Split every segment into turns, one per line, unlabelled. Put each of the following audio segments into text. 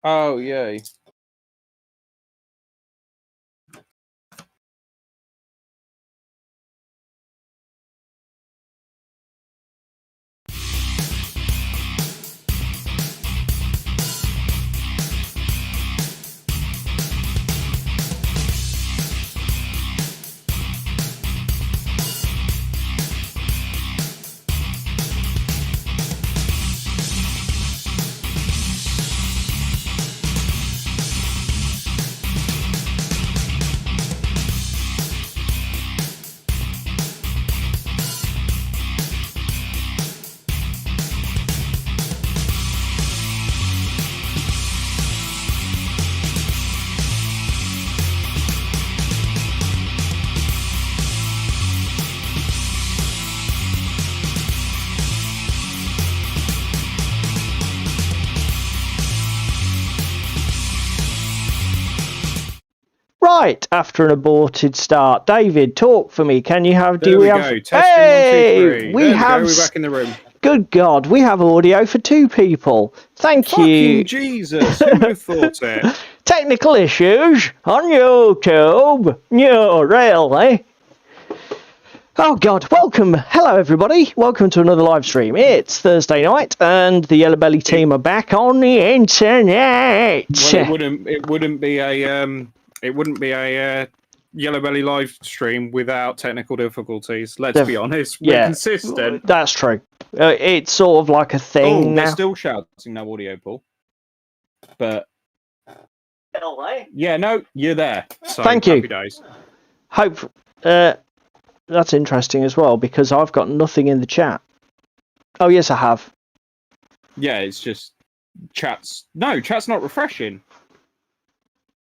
Oh, yay.
Right, after an aborted start. David, talk for me. Can you have...
There we go. Testing 1, 2, 3.
We have...
We're back in the room.
Good God, we have audio for 2 people. Thank you.
Fucking Jesus, who would have thought it?
Technical issues on YouTube. No, really. Oh God, welcome. Hello everybody. Welcome to another live stream. It's Thursday night and the Yellow Belly team are back on the internet.
Well, it wouldn't be a Yellow Belly live stream without technical difficulties. Let's be honest. We're consistent.
That's true. It's sort of like a thing now.
They're still shouting no audio, Paul. But yeah, no, you're there. So,
thank you.
Happy days.
Hope that's interesting as well because I've got nothing in the chat. Oh yes, I have.
Yeah, it's just chat's not refreshing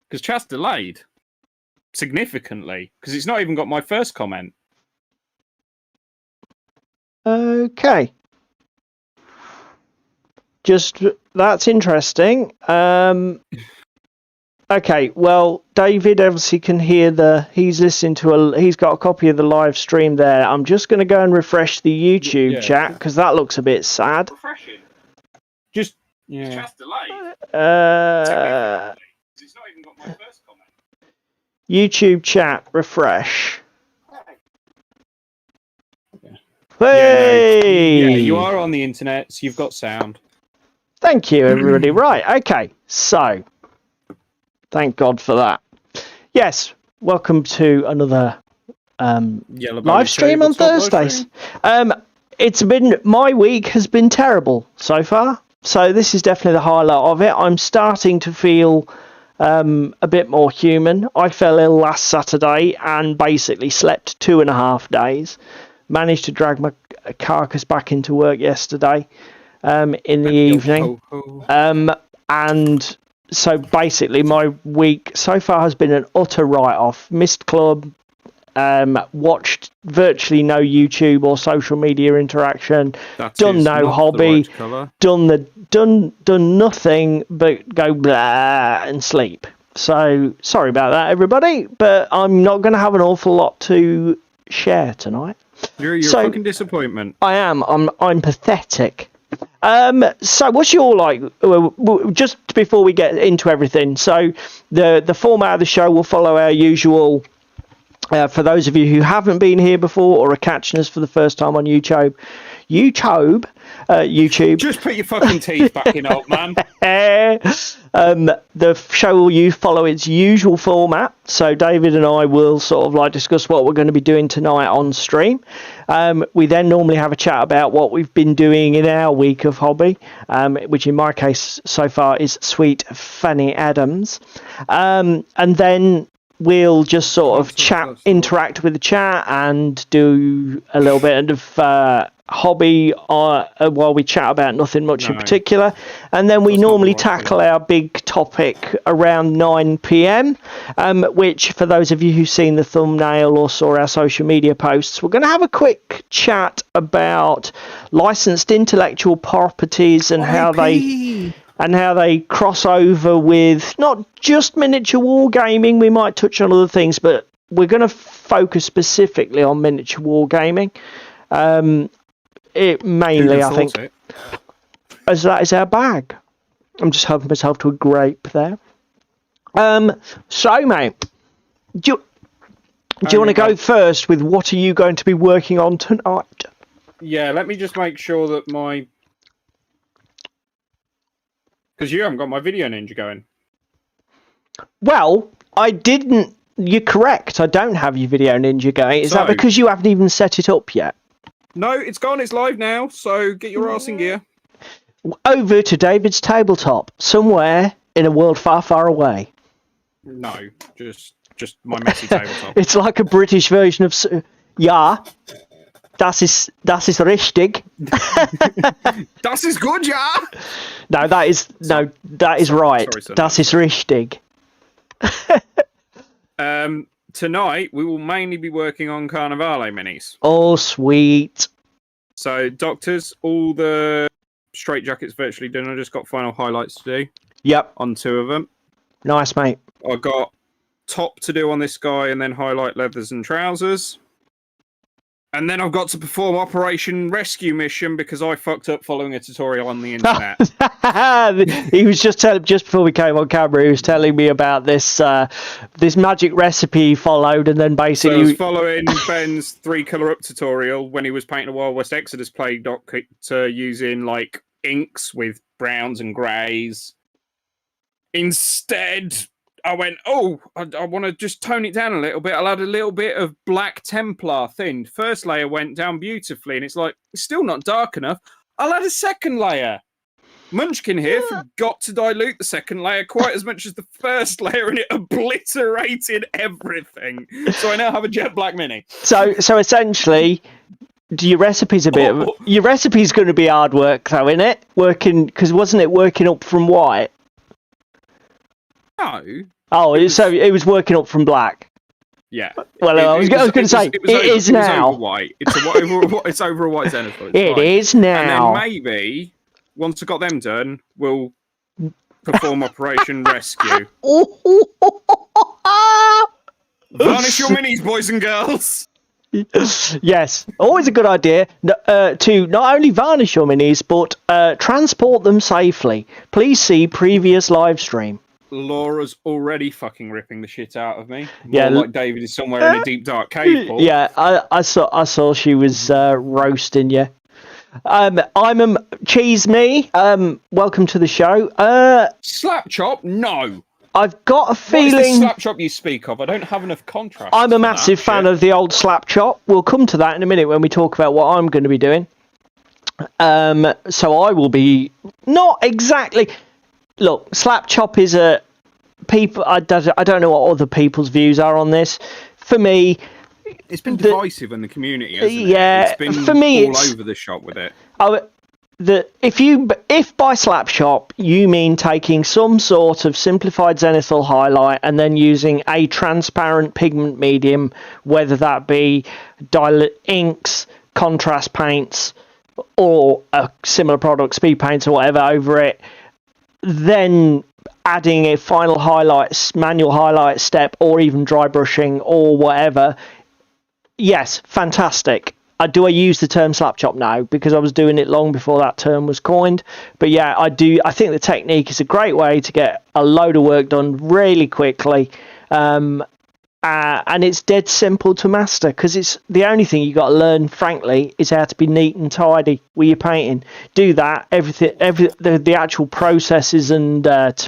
because chat's delayed significantly because it's not even got my first comment.
Okay. Just that's interesting. Okay, well, David obviously can hear he's listening to he's got a copy of the live stream there. I'm just going to go and refresh the YouTube chat because that looks a bit sad.
Refreshing. Just chat's delayed. It's not even got my first comment.
YouTube chat refresh.
Hey! Yeah, you are on the internet, so you've got sound.
Thank you, everybody. Right, okay, so thank God for that. Yes, welcome to another live stream on Thursdays. My week has been terrible so far, so this is definitely the highlight of it. I'm starting to feel a bit more human. I fell ill last Saturday and basically slept 2.5 days. Managed to drag my carcass back into work yesterday in the evening. And so basically my week so far has been an utter write-off. Missed club, watched virtually no YouTube or social media interaction, done no hobby, done nothing but go blah and sleep. So sorry about that, everybody, but I'm not going to have an awful lot to share tonight.
You're a fucking disappointment.
I am. I'm pathetic. So what's your just before we get into everything, so the format of the show will follow our usual, for those of you who haven't been here before or are catching us for the first time on YouTube.
Just put your fucking teeth back in, old man.
The show will follow its usual format. So David and I will sort of discuss what we're going to be doing tonight on stream. We then normally have a chat about what we've been doing in our week of hobby, which in my case so far is Sweet Fanny Adams. And then we'll just sort of interact with the chat and do a little bit of hobby while we chat about nothing much in particular, and then we normally tackle our big topic around 9 p.m, which for those of you who've seen the thumbnail or saw our social media posts, we're going to have a quick chat about licensed intellectual properties and how they cross over with not just miniature wargaming. We might touch on other things, but we're going to focus specifically on miniature wargaming. It mainly, I think, as that is our bag. I'm just helping myself to a grape there. So, mate, do you want to go first with what are you going to be working on tonight?
Yeah, let me just make sure that my... Because you haven't got my Video Ninja going.
Well, I didn't... You're correct. I don't have your Video Ninja going. Is that because you haven't even set it up yet?
No, it's gone. It's live now. So get your arse in gear.
Over to David's tabletop, somewhere in a world far, far away.
No, just my messy tabletop.
It's like a British version of... Ja, das ist richtig.
Das ist gut, ja.
No, that is right.
Sorry,
das ist richtig.
Tonight we will mainly be working on Carnivale minis.
Oh, sweet.
So, Doctors, all the straight jackets virtually done. I just got final highlights to do.
Yep.
On 2 of them.
Nice, mate.
I got top to do on this guy and then highlight leathers and trousers. And then I've got to perform Operation Rescue Mission because I fucked up following a tutorial on the internet.
He was just before we came on camera, he was telling me about this this magic recipe he followed, and then basically...
So I was following Ben's 3-colour up tutorial when he was painting a Wild West Exodus plague doctor using, like, inks with browns and greys. Instead... I went, I want to just tone it down a little bit. I'll add a little bit of Black Templar thinned. First layer went down beautifully, and it's like, it's still not dark enough. I'll add a second layer. Munchkin here forgot to dilute the second layer quite as much as the first layer, and it obliterated everything. So I now have a jet black mini.
So essentially, your recipe's your recipe's going to be hard work, though, isn't it? Because wasn't it working up from white?
No.
Oh, so it was working up from black.
Yeah.
Well, I was going to say, it is now.
Over white. It's over a white zenithal.
It is now.
And then maybe, once I got them done, we'll perform Operation Rescue. Varnish your minis, boys and girls.
Yes, always a good idea to not only varnish your minis, but transport them safely. Please see previous live stream.
Laura's already fucking ripping the shit out of me.
Yeah,
like David is somewhere in a deep dark cave. Paul.
Yeah, I saw she was roasting you. I'm Cheese Me. Welcome to the show.
Slap chop? No.
I've got a feeling.
What is the slap chop you speak of? I don't have enough contrast.
I'm a massive fan of the old slap chop. We'll come to that in a minute when we talk about what I'm going to be doing. So I will be not exactly. Look, slap chop is a people. I don't know what other people's views are on this. For me,
it's been divisive in the community. Hasn't
yeah,
it? It's been
for me,
all over the shop with it.
If by slap chop you mean taking some sort of simplified zenithal highlight and then using a transparent pigment medium, whether that be inks, contrast paints, or a similar product, speed paints or whatever over it. Then adding a final highlights, manual highlight step, or even dry brushing or whatever. Yes, fantastic. Do I use the term slap chop now because I was doing it long before that term was coined? But yeah, I do. I think the technique is a great way to get a load of work done really quickly. And it's dead simple to master because it's the only thing you got to learn, frankly, is how to be neat and tidy with your painting. Do that, the actual processes and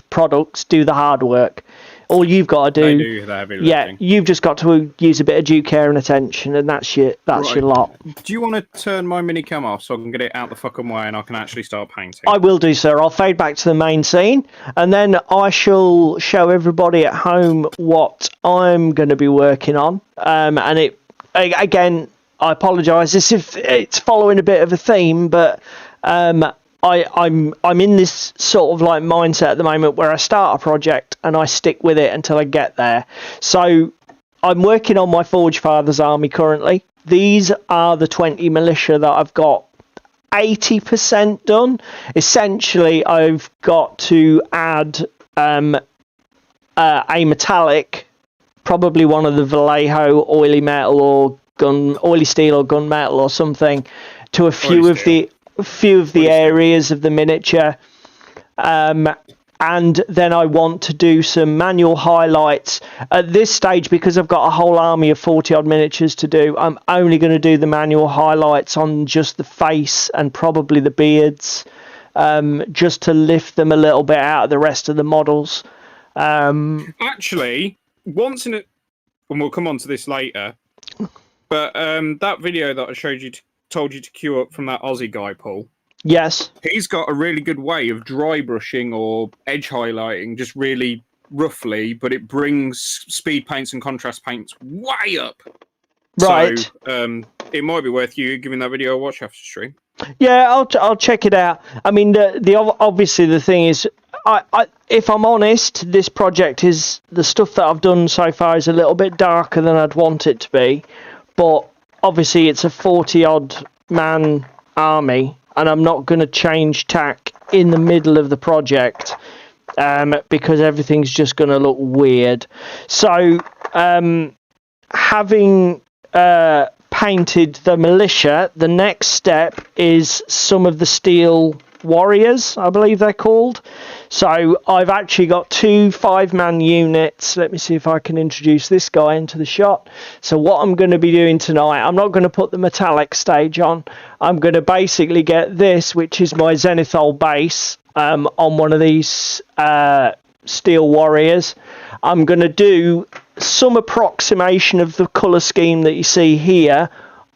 products do the hard work. All you've got to do, you've just got to use a bit of due care and attention, and that's your lot.
Do you want to turn my mini cam off so I can get it out the fucking way and I can actually start painting?
I will do, sir. I'll fade back to the main scene, and then I shall show everybody at home what I'm going to be working on. And it again, I apologise if it's following a bit of a theme, but I'm in this sort of like mindset at the moment where I start a project and I stick with it until I get there. So I'm working on my Forge Father's army currently. These are the 20 militia that I've got 80% done. Essentially, I've got to add a metallic, probably one of the Vallejo oily metal or oily steel or gunmetal or something, to a few of the areas of the miniature, And then I want to do some manual highlights. At this stage, because I've got a whole army of 40 odd miniatures to do, I'm only going to do the manual highlights on just the face and probably the beards, just to lift them a little bit out of the rest of the models.
Actually, once in a... and we'll come on to this later, but that video that I showed you, told you to queue up from that Aussie guy, Paul.
Yes.
He's got a really good way of dry brushing or edge highlighting, just really roughly, but it brings speed paints and contrast paints way up.
Right.
So it might be worth you giving that video a watch after stream.
Yeah, I'll check it out. I mean, obviously the thing is, if I'm honest, this project is the stuff that I've done so far is a little bit darker than I'd want it to be, but obviously it's a 40 odd man army, and I'm not going to change tack in the middle of the project because everything's just going to look weird. So having painted the militia, the next step is some of the steel warriors, I believe they're called. So I've actually got 2 5-man units. Let me see if I can introduce this guy into the shot. So what I'm going to be doing tonight, I'm not going to put the metallic stage on. I'm going to basically get this, which is my Zenithal base, on one of these steel warriors. I'm going to do some approximation of the colour scheme that you see here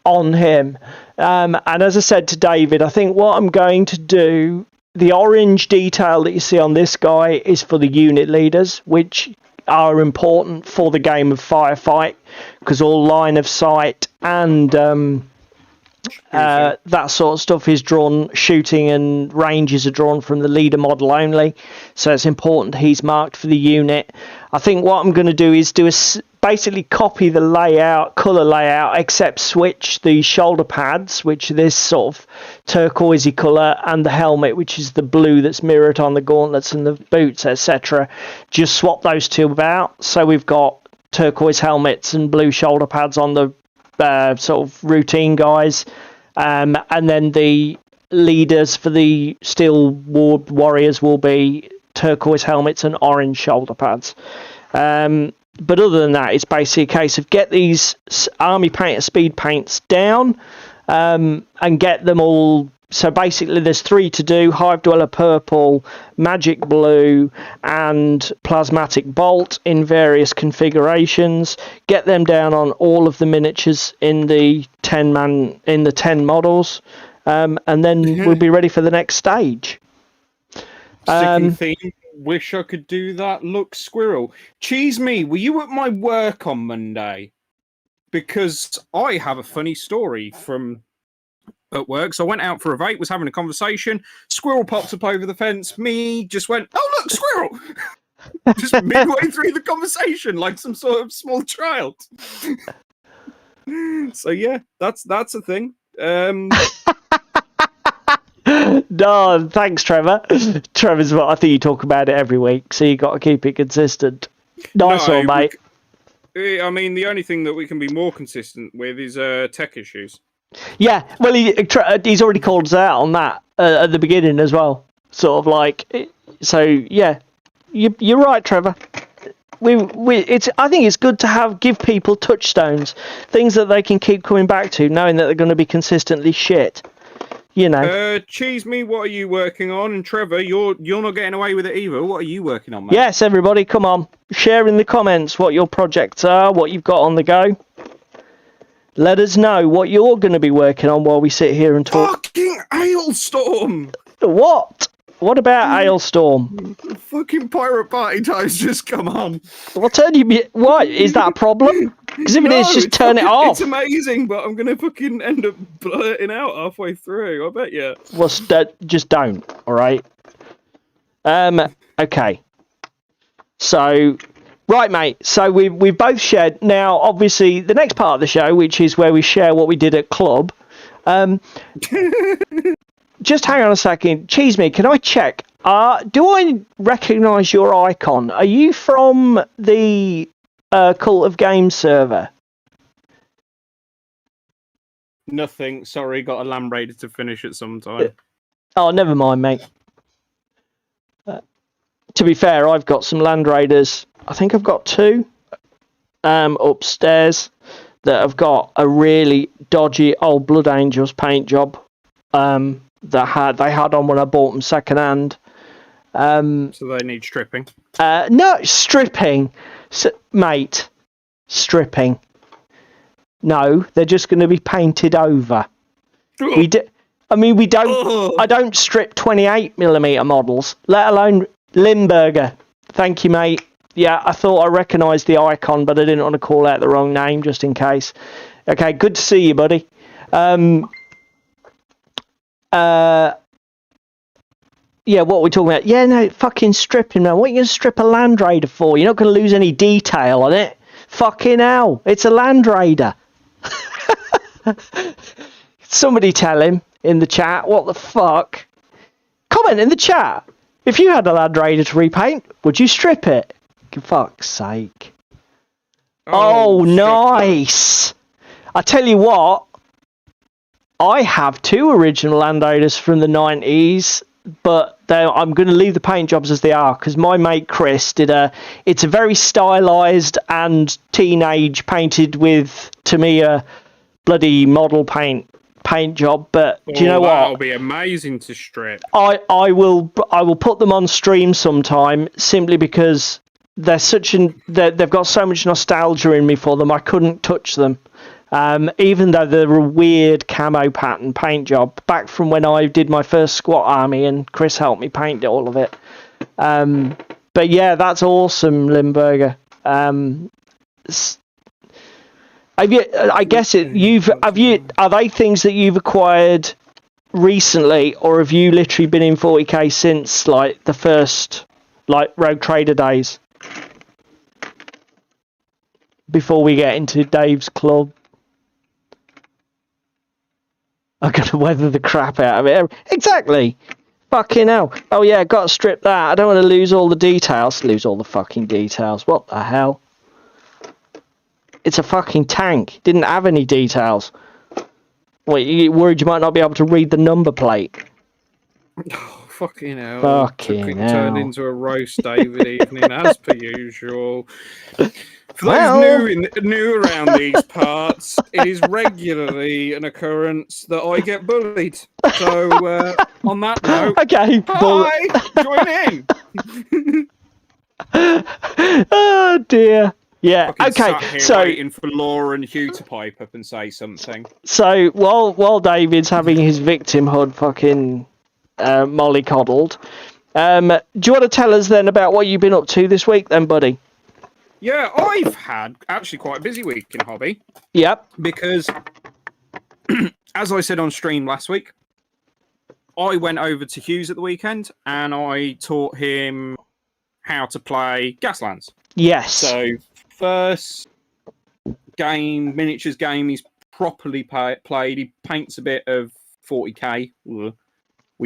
on him. And as I said to David, I think what I'm going to do, the orange detail that you see on this guy is for the unit leaders, which are important for the game of Firefight, because all line of sight and that sort of stuff is drawn, shooting and ranges are drawn from the leader model only, so it's important he's marked for the unit. I think what I'm going to do is basically copy the layout, colour layout, except switch the shoulder pads, which are this sort of turquoisey colour, and the helmet, which is the blue that's mirrored on the gauntlets and the boots, etc. Just swap those two about, so we've got turquoise helmets and blue shoulder pads on the sort of routine guys, and then the leaders for the steel warriors will be turquoise helmets and orange shoulder pads. But other than that, it's basically a case of get these army painter speed paints down, and get them all. So basically there's 3 to do: Hive Dweller Purple, Magic Blue, and Plasmatic Bolt in various configurations. Get them down on all of the miniatures in the 10 models, and then we'll be ready for the next stage.
Sticking theme, wish I could do that. Look, Squirrel. Cheese me, were you at my work on Monday? Because I have a funny story from at work. So I went out for a vape, was having a conversation. Squirrel pops up over the fence. Me just went, "Oh, look, Squirrel!" Just midway through the conversation, like some sort of small child. So yeah, that's a thing.
No, thanks, Trevor. Trevor's what I think you talk about it every week, so you got to keep it consistent. Nice one, mate.
I mean, the only thing that we can be more consistent with is tech issues.
Yeah, well, he's already called us out on that at the beginning as well. Sort of like, so yeah, you're right, Trevor. I think it's good to give people touchstones, things that they can keep coming back to, knowing that they're going to be consistently shit. You know.
Cheese me, what are you working on? And Trevor, you're not getting away with it either. What are you working on, mate?
Yes, everybody, come on. Share in the comments what your projects are, what you've got on the go. Let us know what you're going to be working on while we sit here and talk.
Fucking Hailstorm!
What? What about Hailstorm?
Fucking pirate party time's just come on.
What is that a problem? Because if it is, just turn it off.
It's amazing, but I'm gonna fucking end up blurting out halfway through. I bet you.
Well, just don't. All right. Okay. So, right, mate. So we've both shared. Now, obviously, the next part of the show, which is where we share what we did at club. Just hang on a second. Cheese me, can I check? Do I recognise your icon? Are you from the Cult of Games server?
Nothing. Sorry, got a Lamb Raider to finish at some time.
Oh, never mind, mate. to be fair, I've got some Land Raiders. I think I've got 2 upstairs that have got a really dodgy old Blood Angels paint job that they had on when I bought them second hand.
So they need stripping.
No, stripping, mate. Stripping. No, they're just going to be painted over. We don't. I don't strip 28mm models, let alone Limburger. Thank you, mate. Yeah, I thought I recognised the icon, but I didn't want to call out the wrong name just in case. Okay, good to see you, buddy. Yeah, what are we talking about? Yeah, no, fucking stripping, man. What are you going to strip a Land Raider for? You're not going to lose any detail on it. Fucking hell. It's a Land Raider. Somebody tell him in the chat, what the fuck? Comment in the chat. If you had a Land Raider to repaint, would you strip it? For fuck's sake. Oh, nice. I tell you what, I have 2 original Land Raiders from the 90s, but I'm going to leave the paint jobs as they are, because my mate Chris it's a very stylised and teenage painted with, to me, a bloody model paint job, but do you know what?
That'll be amazing to strip.
I will put them on stream sometime, simply because they've got so much nostalgia in me for them. I couldn't touch them. Even though they're a weird camo pattern paint job, back from when I did my first squat army and Chris helped me paint all of it. But yeah, that's awesome, Limburger. Are they things that you've acquired recently, or have you literally been in 40k since like the first Rogue Trader days? Before we get into Dave's club. I'm going to weather the crap out of it. Exactly. Fucking hell. Oh yeah, got to strip that. I don't want to lose all the details. Lose all the fucking details. What the hell? It's a fucking tank. Didn't have any details. Wait, you worried you might not be able to read the number plate?
Oh, fucking hell.
Fucking hell.
Turned into a roast David evening, as per usual. For those new around these parts, it is regularly an occurrence that I get bullied. So, on that note,
okay,
hi, join in.
Oh dear. Yeah. Okay. So
waiting for Laura and Hugh to pipe up and say something.
So while David's having his victimhood fucking mollycoddled, do you want to tell us then about what you've been up to this week, then, buddy?
Yeah, I've had actually quite a busy week in hobby.
Yep.
Because, as I said on stream last week, I went over to Hugh's at the weekend and I taught him how to play Gaslands. Yes. So, first game, miniatures game, he's properly played. He paints a bit of 40k. We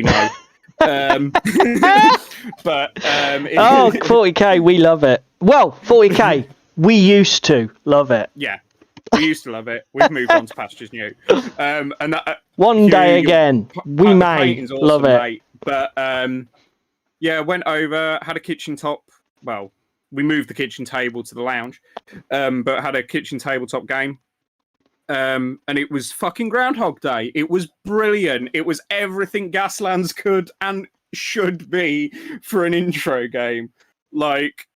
know. But
40k, we love it. Well, 40k, we used to love it.
Yeah, we used to love it. We've moved on to pastures new. And that,
one day again, we may
awesome,
love it.
Mate. But yeah, went over, had a kitchen top. Well, we moved the kitchen table to the lounge, but had a kitchen tabletop game. And it was fucking Groundhog Day. It was brilliant. It was everything Gaslands could and should be for an intro game. Like,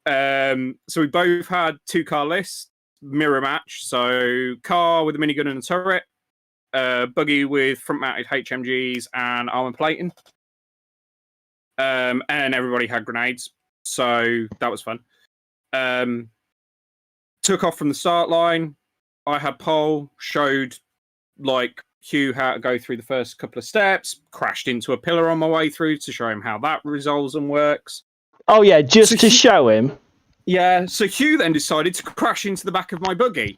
so we both had 2-car lists, mirror match. So car with a minigun and a turret, buggy with front-mounted HMGs and armor plating. And everybody had grenades. So that was fun. Took off from the start line. I had pole, showed like Hugh how to go through the first couple of steps, crashed into a pillar on my way through to show him how that resolves and works.
Oh yeah, just to show him.
Yeah, so Hugh then decided to crash into the back of my buggy.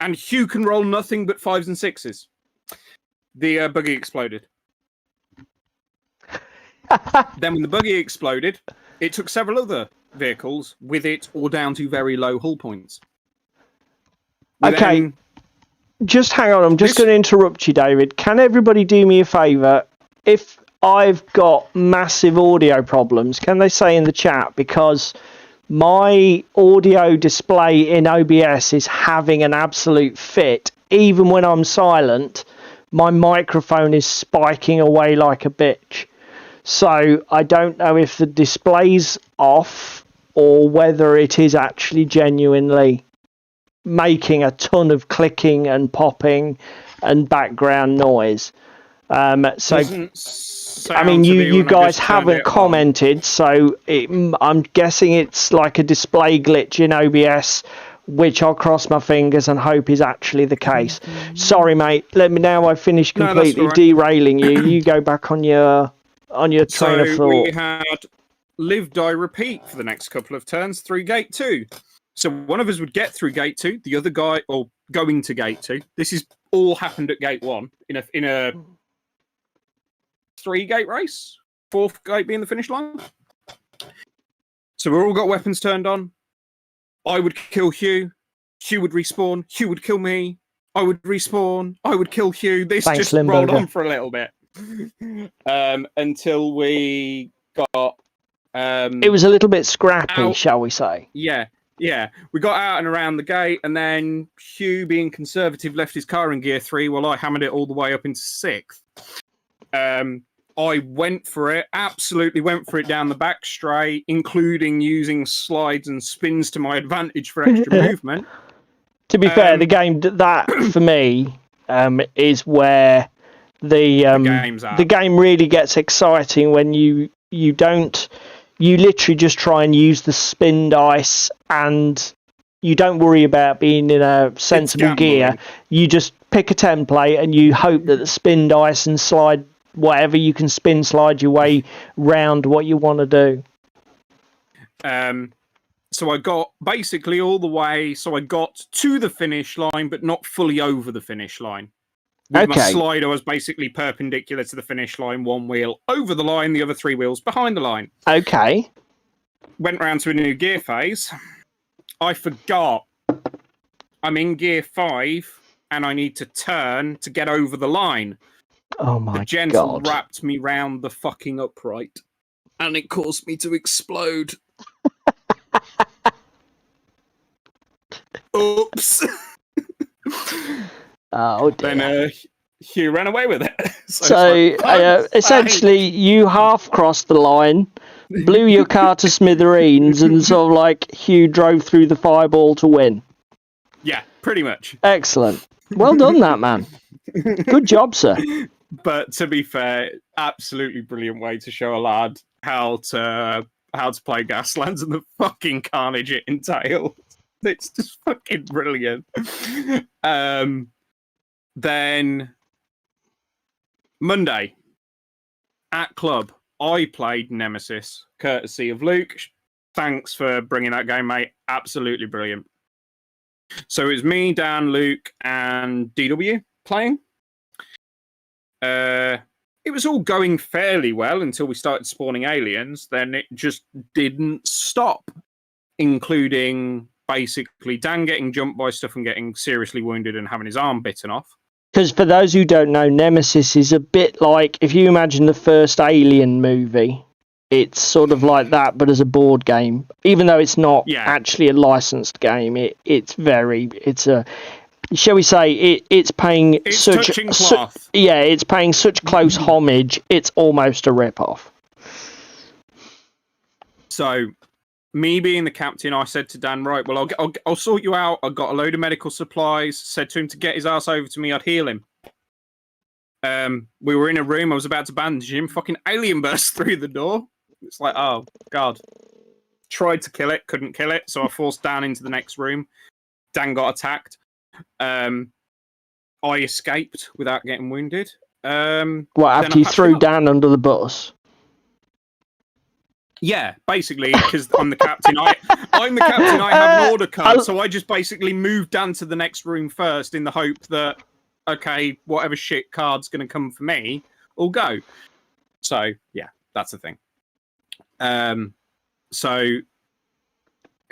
And Hugh can roll nothing but 5s and 6s. The buggy exploded. Then when the buggy exploded, it took several other vehicles with it or down to very low hull points.
Okay, just hang on. I'm just going to interrupt you, David. Can everybody do me a favour? If I've got massive audio problems. Can they say in the chat? Because my audio display in OBS is having an absolute fit. Even when I'm silent, my microphone is spiking away like a bitch. So I don't know if the display's off or whether it is actually genuinely making a ton of clicking and popping and background noise. So I mean, you guys haven't commented, so I'm guessing it's like a display glitch in OBS, which I'll cross my fingers and hope is actually the case. Sorry, mate. I've finished completely derailing you. You go back on your train of thought.
So we had live, die, repeat for the next couple of turns through gate 2. So one of us would get through gate 2, the other guy, or going to gate 2. This is all happened at gate 1 in a 3-gate race. 4th gate being the finish line. So we've all got weapons turned on. I would kill Hugh. Hugh would respawn. Hugh would kill me. I would respawn. I would kill Hugh. This just rolled on for a little bit. Until we got...
it was a little bit scrappy, shall we say.
Yeah. We got out and around the gate, and then Hugh, being conservative, left his car in gear 3 while I hammered it all the way up into 6th. I went for it, absolutely went for it down the back straight, including using slides and spins to my advantage for extra movement.
To be fair, the game, that for me, is where the game really gets exciting when you literally just try and use the spin dice and you don't worry about being in a sensible gear. You just pick a template and you hope that the spin dice and slide whatever you can slide your way round what you want to do.
So I got basically all the way. So I got to the finish line, but not fully over the finish line. With my slider, I was basically perpendicular to the finish line, one wheel over the line, the other 3 wheels behind the line.
Okay.
Went round to a new gear phase. I forgot I'm in gear 5 and I need to turn to get over the line.
Oh my god.
The gentle wrapped me round the fucking upright and it caused me to explode. Oops.
Oh dear.
Then Hugh ran away with it.
So essentially, you half crossed the line, blew your car to smithereens, and sort of like Hugh drove through the fireball to win.
Yeah, pretty much.
Excellent. Well done, that man. Good job, sir.
But to be fair, absolutely brilliant way to show a lad how to play Gaslands and the fucking carnage it entails. It's just fucking brilliant. Then Monday at club, I played Nemesis, courtesy of Luke. Thanks for bringing that game, mate. Absolutely brilliant. So it was me, Dan, Luke, and DW playing. It was all going fairly well until we started spawning aliens. Then it just didn't stop, including basically Dan getting jumped by stuff and getting seriously wounded and having his arm bitten off.
Because for those who don't know, Nemesis is a bit like, if you imagine the first Alien movie, it's sort of like that, but as a board game. Even though it's not actually a licensed game, it's shall we say, it's paying
touching cloth.
It's paying such close homage, it's almost a rip-off.
So, me being the captain, I said to Dan, right, well, I'll sort you out. I got a load of medical supplies. Said to him to get his ass over to me. I'd heal him. We were in a room. I was about to bandage him. Fucking alien burst through the door. It's like, oh, God. Tried to kill it. Couldn't kill it. So I forced Dan into the next room. Dan got attacked. I escaped without getting wounded.
After you threw Dan under the bus?
Yeah, basically, because I'm the captain. I'm the captain. I have an order card, so I just basically moved Dan to the next room first in the hope that, okay, whatever shit card's going to come for me, will go. So, yeah, that's the thing. So,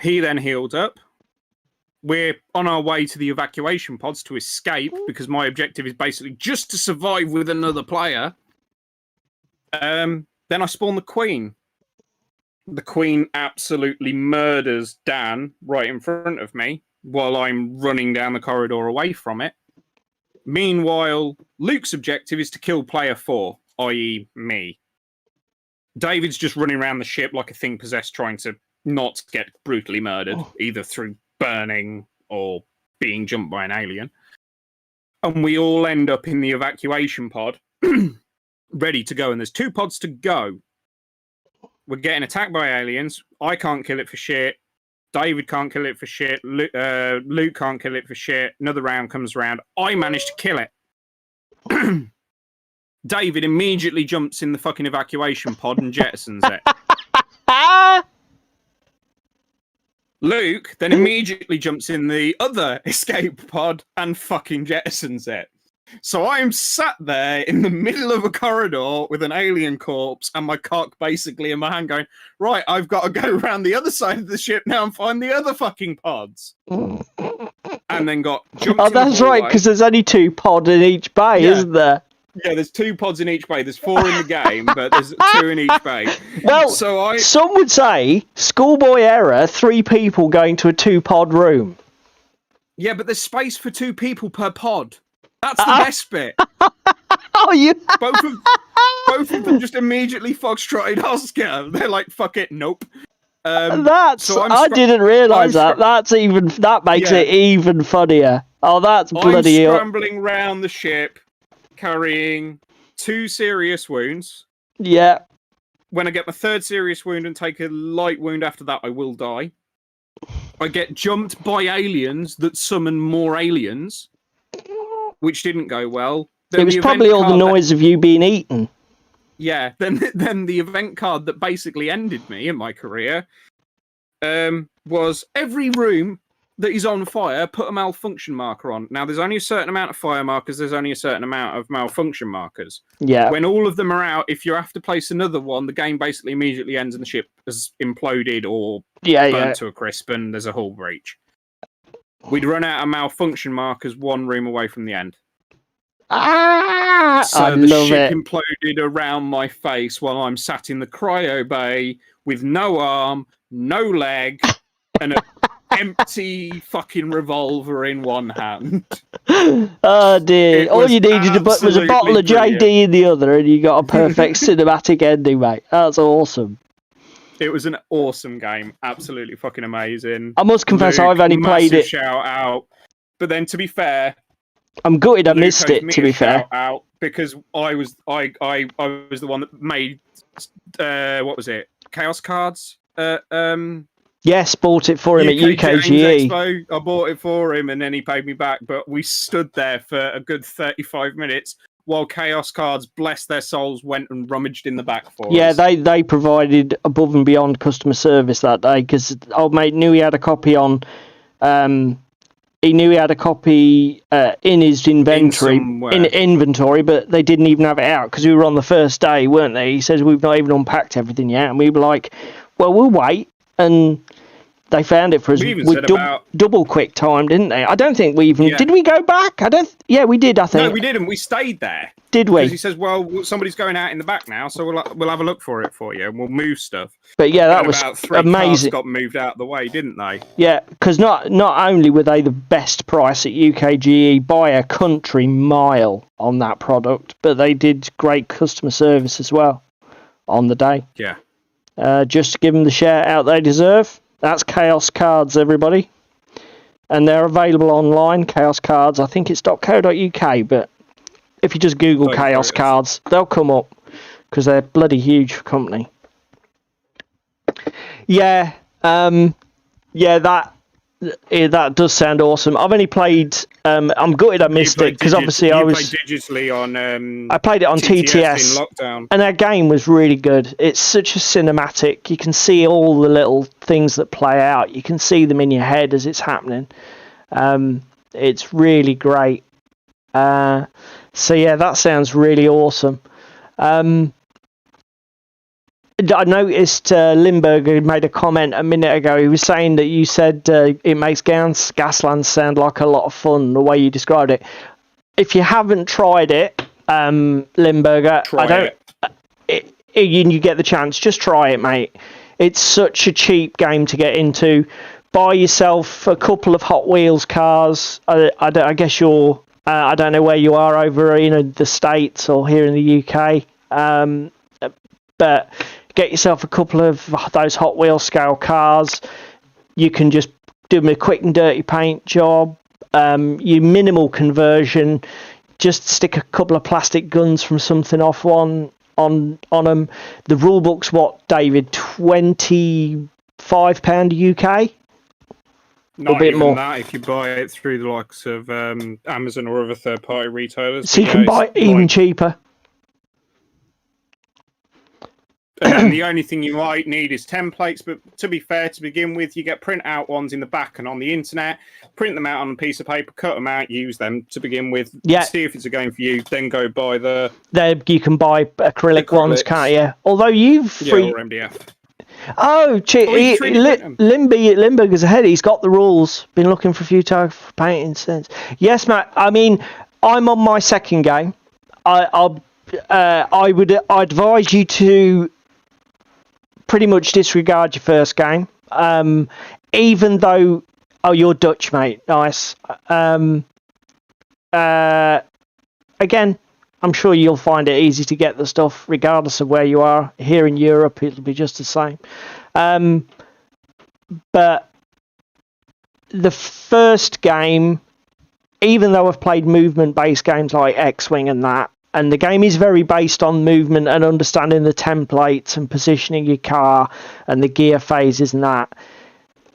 he then healed up. We're on our way to the evacuation pods to escape, because my objective is basically just to survive with another player. Then I spawn the queen. The queen absolutely murders Dan right in front of me while I'm running down the corridor away from it. Meanwhile, Luke's objective is to kill player 4, i.e. me. David's just running around the ship like a thing possessed, trying to not get brutally murdered, either through burning or being jumped by an alien. And we all end up in the evacuation pod, ready to go. And there's 2 pods to go. We're getting attacked by aliens. I can't kill it for shit. David can't kill it for shit. Luke can't kill it for shit. Another round comes around. I managed to kill it. David immediately jumps in the fucking evacuation pod and jettisons it. Luke then immediately jumps in the other escape pod and fucking jettisons it. So I'm sat there in the middle of a corridor with an alien corpse and my cock basically in my hand going, right, I've got to go around the other side of the ship now and find the other fucking pods. And then got jumped in
that's
the
right, because there's only 2 pods in each bay, isn't there?
Yeah, there's 2 pods in each bay. There's 4 in the game, but there's 2 in each bay.
Well,
so
some would say, schoolboy error, 3 people going to a 2-pod room.
Yeah, but there's space for 2 people per pod. That's the best bit.
Oh, you...
both of them just immediately foxtrotted Oscar. They're like, fuck it, nope.
I didn't realise that. That makes it even funnier. Oh, that's bloody...
I'm scrambling round the ship, carrying 2 serious wounds.
Yeah.
When I get my 3rd serious wound and take a light wound after that, I will die. I get jumped by aliens that summon more aliens, which didn't go well. Then
it was probably all the noise of you being eaten.
Yeah, then the event card that basically ended me in my career was every room that is on fire, put a malfunction marker on. Now, there's only a certain amount of fire markers, there's only a certain amount of malfunction markers.
Yeah.
When all of them are out, if you have to place another one, the game basically immediately ends and the ship has imploded or burnt to a crisp and there's a hull breach. We'd run out of malfunction markers 1 room away from the end. So the ship imploded around my face while I'm sat in the cryo bay with no arm, no leg, and an empty fucking revolver in one hand.
Oh dear! All you needed was a bottle of JD in the other, and you got a perfect cinematic ending, mate. That's awesome.
It was an awesome game, absolutely fucking amazing.
I must confess, I've only played it.
Shout out, but then to be fair.
I'm gutted I missed it, to be fair.
Out because I was the one that made what was it? Chaos Cards?
Yes, bought it for him at UKGE.
I bought it for him and then he paid me back, but we stood there for a good 35 minutes while Chaos Cards, bless their souls, went and rummaged in the back for us.
Yeah, they provided above and beyond customer service that day because old mate knew he had a copy on he knew he had a copy in his inventory, but they didn't even have it out because we were on the first day, weren't they? He says, we've not even unpacked everything yet. And we were like, well, we'll wait. And they found it for us with double quick time, didn't they? I don't think we even... Yeah. Did we go back? Yeah, we did, I think.
No, we didn't. We stayed there.
Did we?
Because he says, well, somebody's going out in the back now, so we'll have a look for it for you, and we'll move stuff.
But yeah, that was
about 3
amazing.
Cars got moved out of the way, didn't they?
Yeah, because not only were they the best price at UKGE by a country mile on that product, but they did great customer service as well on the day.
Yeah.
Just to give them the shout out they deserve. That's Chaos Cards, everybody. And they're available online, Chaos Cards. I think it's .co.uk, but if you just Google Chaos Cards, they'll come up because they're bloody huge company. Yeah, that does sound awesome. I've only played. I'm gutted I missed it because obviously I was
played digitally on.
I played it on TTS
in lockdown,
and that game was really good. It's such a cinematic. You can see all the little things that play out. You can see them in your head as it's happening. It's really great. So yeah, that sounds really awesome. I noticed Limburger made a comment a minute ago. He was saying that you said it makes Gaslands sound like a lot of fun, the way you described it. If you haven't tried it, Limburger, you get the chance, just try it, mate. It's such a cheap game to get into. Buy yourself a couple of Hot Wheels cars. I guess you're... I don't know where you are over in the States or here in the UK. But get yourself a couple of those Hot Wheels scale cars. You can just do them a quick and dirty paint job. You minimal conversion. Just stick a couple of plastic guns from something off on them. The rule book's what, David? £25 UK?
Not
a bit
even
more.
That if you buy it through the likes of Amazon or other third-party retailers.
So you can buy it even cheaper.
And then the only thing you might need is templates, but to be fair, to begin with, you get print-out ones in the back and on the internet, print them out on a piece of paper, cut them out, use them to begin with, see if it's a game for you, then go buy the...
There, you can buy acrylic ones, can't you? Although you've...
or MDF.
Oh, Limburger's ahead. He's got the rules. Been looking for a few times for painting since. Yes, Matt. I mean, I'm on my second game. I would advise you to pretty much disregard your first game. Even though, you're Dutch, mate. Nice. Again, I'm sure you'll find it easy to get the stuff, regardless of where you are. Here in Europe, it'll be just the same. But the first game, even though I've played movement-based games like X-Wing and that, and the game is very based on movement and understanding the templates and positioning your car and the gear phases and that,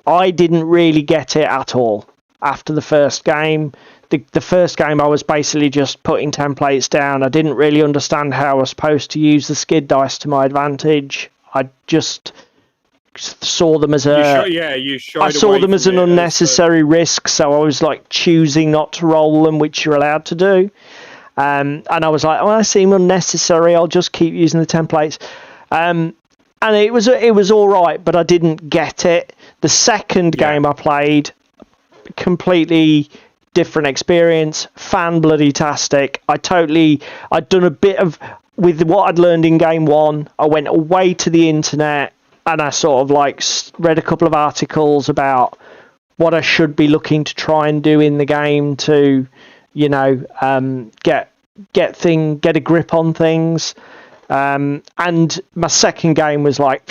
I didn't really get it at all after the first game. The first game, I was basically just putting templates down. I didn't really understand how I was supposed to use the skid dice to my advantage. I just saw them as an unnecessary risk, so I was like choosing not to roll them, which you're allowed to do. And I was like, I seem unnecessary. I'll just keep using the templates. And it was all right, but I didn't get it. The second game I played, completely different experience, fan-bloody-tastic. I'd done a bit of, with what I'd learned in game one, I went away to the internet and I sort of like read a couple of articles about what I should be looking to try and do in the game to, get a grip on things. And my second game was like,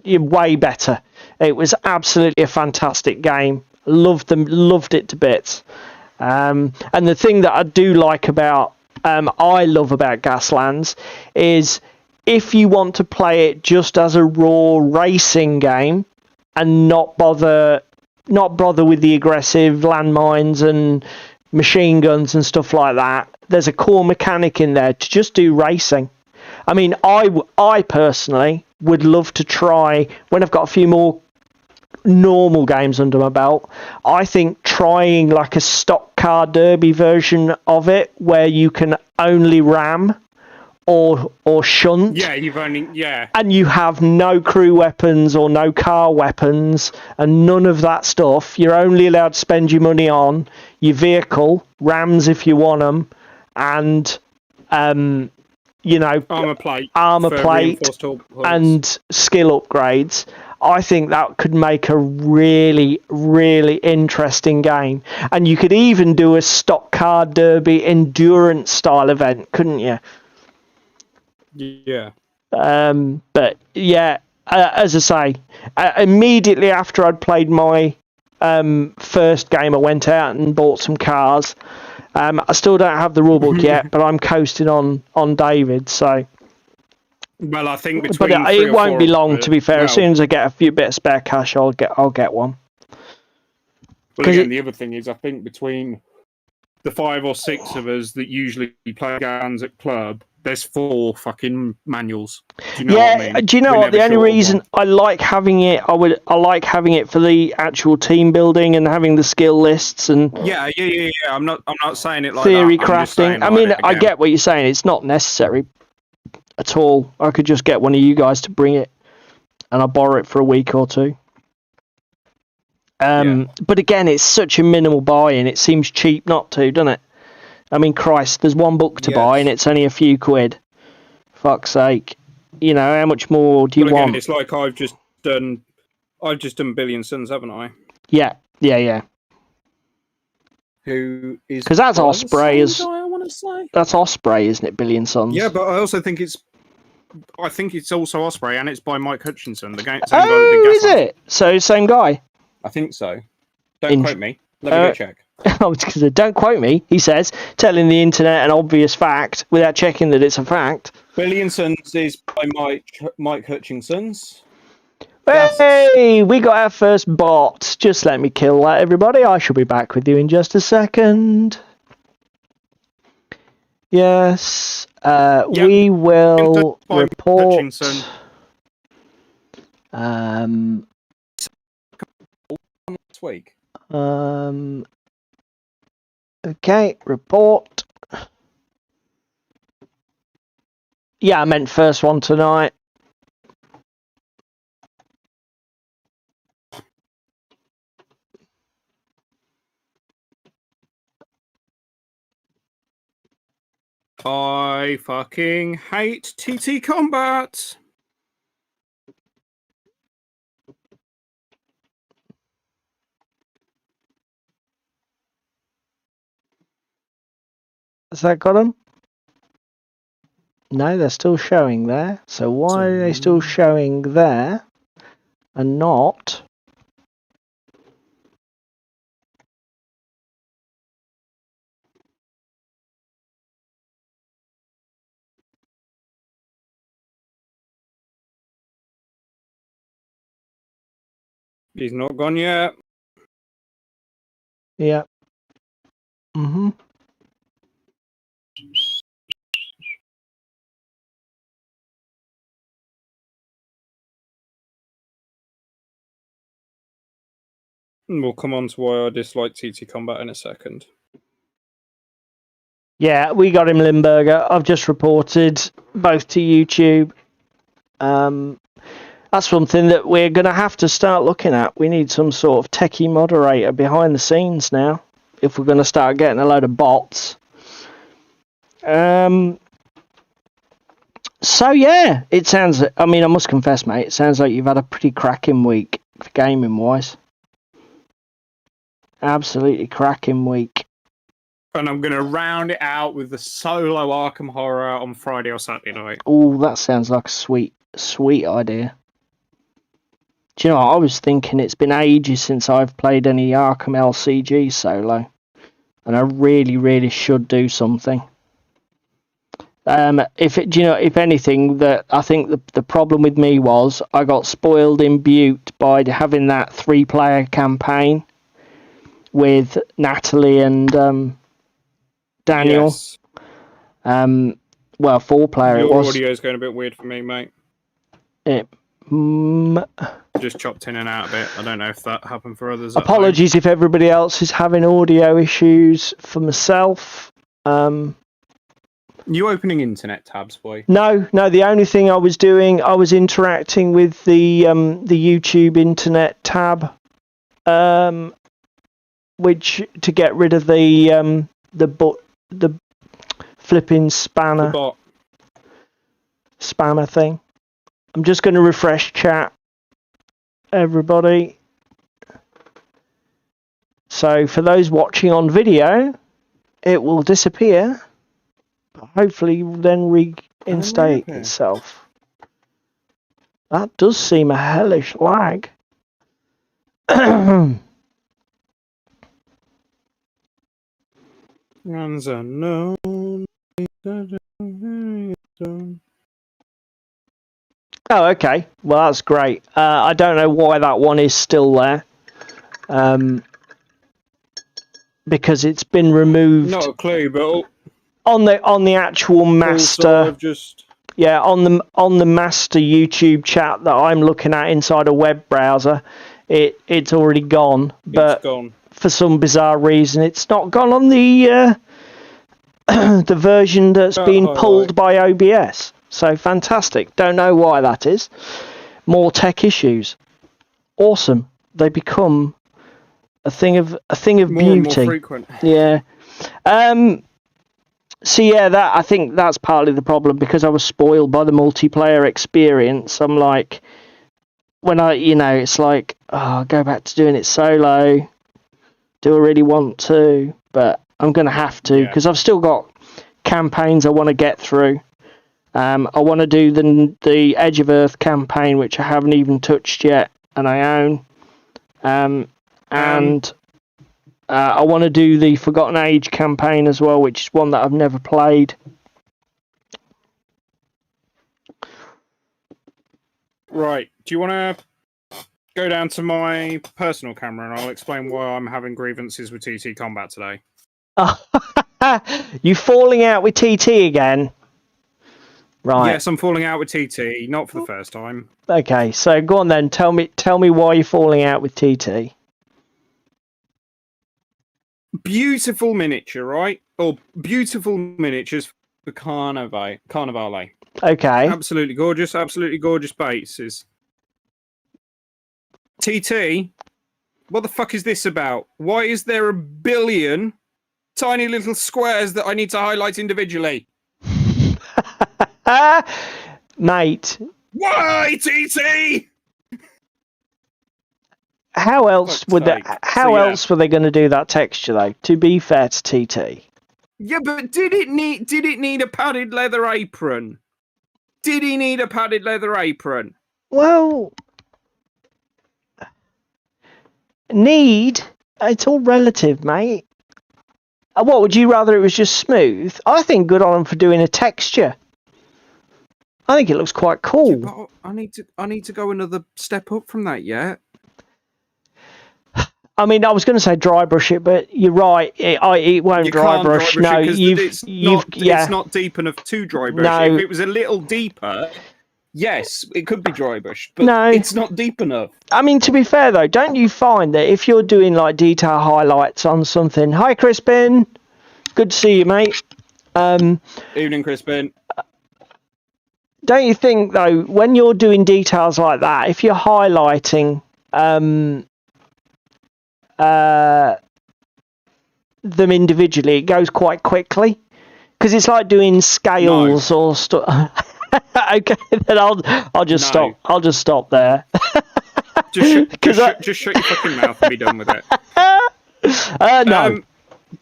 way better. It was absolutely a fantastic game. Loved it to bits. And the thing that I do like about, I love about Gaslands is if you want to play it just as a raw racing game and not bother with the aggressive landmines and machine guns and stuff like that, there's a core mechanic in there to just do racing. I mean, I personally would love to try, when I've got a few more normal games under my belt, I think trying like a stock car derby version of it where you can only ram or shunt. And you have no crew weapons or no car weapons and none of that stuff. You're only allowed to spend your money on your vehicle, rams if you want them, and armor plate and skill upgrades. I think that could make a really, really interesting game. And you could even do a stock car derby endurance style event, couldn't you?
Yeah.
But yeah, as I say, immediately after I'd played my first game, I went out and bought some cars. I still don't have the rulebook yet, but I'm coasting on David, so...
Well, I think
but it won't be long, to be fair. As soon as I get a few bit of spare cash, I'll get one.
Well, again, the other thing is, I think between the 5 or 6 of us that usually play games at club, there's 4 fucking manuals. Do you know what I mean?
Do you know what? The only reason I like having it, I like having it for the actual team building and having the skill lists and
yeah. I'm not saying it like
theory
that.
crafting. I mean, I get what you're saying. It's not necessary at all. I could just get one of you guys to bring it and I'll borrow it for a week or two. But again, it's such a minimal buy-in. It seems cheap not to, doesn't it? I mean, Christ, there's one book to buy and it's only a few quid. Fuck's sake. You know, how much more do you
But again,
want?
it's like I've just done Billion Suns, haven't I?
Yeah.
Who is
Because that's
by the
Osprey,
same
is
guy, I want to say.
that's Osprey, isn't it? Billion Suns.
Yeah, but I also think it's also Osprey, and it's by Mike Hutchinson, the same guy that did
Oh, is
Gaslight.
it? So same guy.
I think so. Don't quote me. Let me go check.
Oh, because don't quote me. He says, telling the internet an obvious fact without checking that it's a fact.
Billion Suns is by Mike Hutchinson's.
Hey, we got our first bot. Just let me kill that, everybody. I shall be back with you in just a second. Yes, we will report.
Hutchinson. Last week.
Okay, report. Yeah, I meant first one tonight.
I fucking hate TT Combat.
Has that got them? No, they're still showing there. So why are they still showing there and not?
He's not gone yet.
Yeah.
We'll come on to why I dislike TT Combat in a second.
Yeah, we got him, Limburger. I've just reported both to YouTube. That's something that we're going to have to start looking at. We need some sort of techie moderator behind the scenes now, if we're going to start getting a load of bots. So yeah, it sounds. I mean, I must confess, mate, it sounds like you've had a pretty cracking week, gaming wise. Absolutely cracking week.
And I'm going to round it out with the solo Arkham Horror on Friday or Saturday night.
Oh, that sounds like a sweet idea. Do you know what? I was thinking it's been ages since I've played any Arkham LCG solo, and I really should do something. If anything, that I think the problem with me was I got spoiled in Butte by having that 3-player campaign with Natalie and Daniel.
Yes.
4-player it was.
Your audio's going a bit weird for me, mate. Just chopped in and out a bit. I don't know if that happened for others.
Apologies if everybody else is having audio issues. For myself,
you opening internet tabs, boy?
No. The only thing I was doing, I was interacting with the YouTube internet tab, which to get rid of the flipping spammer thing. I'm just going to refresh chat, everybody. So for those watching on video, it will disappear, but hopefully then reinstate itself. That does seem a hellish lag.
Runs unknown.
Oh, okay. Well, that's great. I don't know why that one is still there. Because it's been removed.
Not a clue, but
on the actual master. Yeah, on the master YouTube chat that I'm looking at inside a web browser, it's already gone. But
it's gone.
For some bizarre reason, it's not gone on the the version that's been pulled by OBS. So fantastic. Don't know why that is. More tech issues. Awesome. They become a thing of beauty.
And more frequent.
Yeah. See, yeah, that I think that's partly the problem because I was spoiled by the multiplayer experience. I'm like, when it's like, oh, go back to doing it solo. Do I really want to? But I'm going to have to because I've still got campaigns I want to get through. I want to do the Edge of Earth campaign, which I haven't even touched yet, and I own. And I want to do the Forgotten Age campaign as well, which is one that I've never played.
Right. Do you want to go down to my personal camera and I'll explain why I'm having grievances with TT Combat today?
You falling out with TT again? Right.
Yes, I'm falling out with TT, not for the first time.
Okay, so go on then. Tell me why you're falling out with TT.
Beautiful miniature, right? Or beautiful miniatures for Carnivale.
Okay.
Absolutely gorgeous bases. TT, what the fuck is this about? Why is there a billion tiny little squares that I need to highlight individually?
Mate.
Why, TT?
How else would else were they going to do that texture though? To be fair to TT.
Yeah, but did it need a padded leather apron? Did he need a padded leather apron?
Well, it's all relative, mate. What would you rather it was just smooth? I think good on him for doing a texture. I think it looks quite cool.
Yeah, but I need to go another step up from that yet.
I mean, I was going to say dry brush it, but you're right. It won't dry brush. No,
it's not deep enough to dry brush.
No.
If it was a little deeper, yes, it could be dry brush, but it's not deep enough.
I mean, to be fair though, don't you find that if you're doing like detail highlights on something? Hi, Crispin. Good to see you, mate.
Evening, Crispin.
Don't you think though, when you're doing details like that, if you're highlighting them individually, it goes quite quickly because it's like doing scales or stuff. Okay, then I'll just stop. I'll just stop there.
just shut your fucking mouth and be done with it.
No.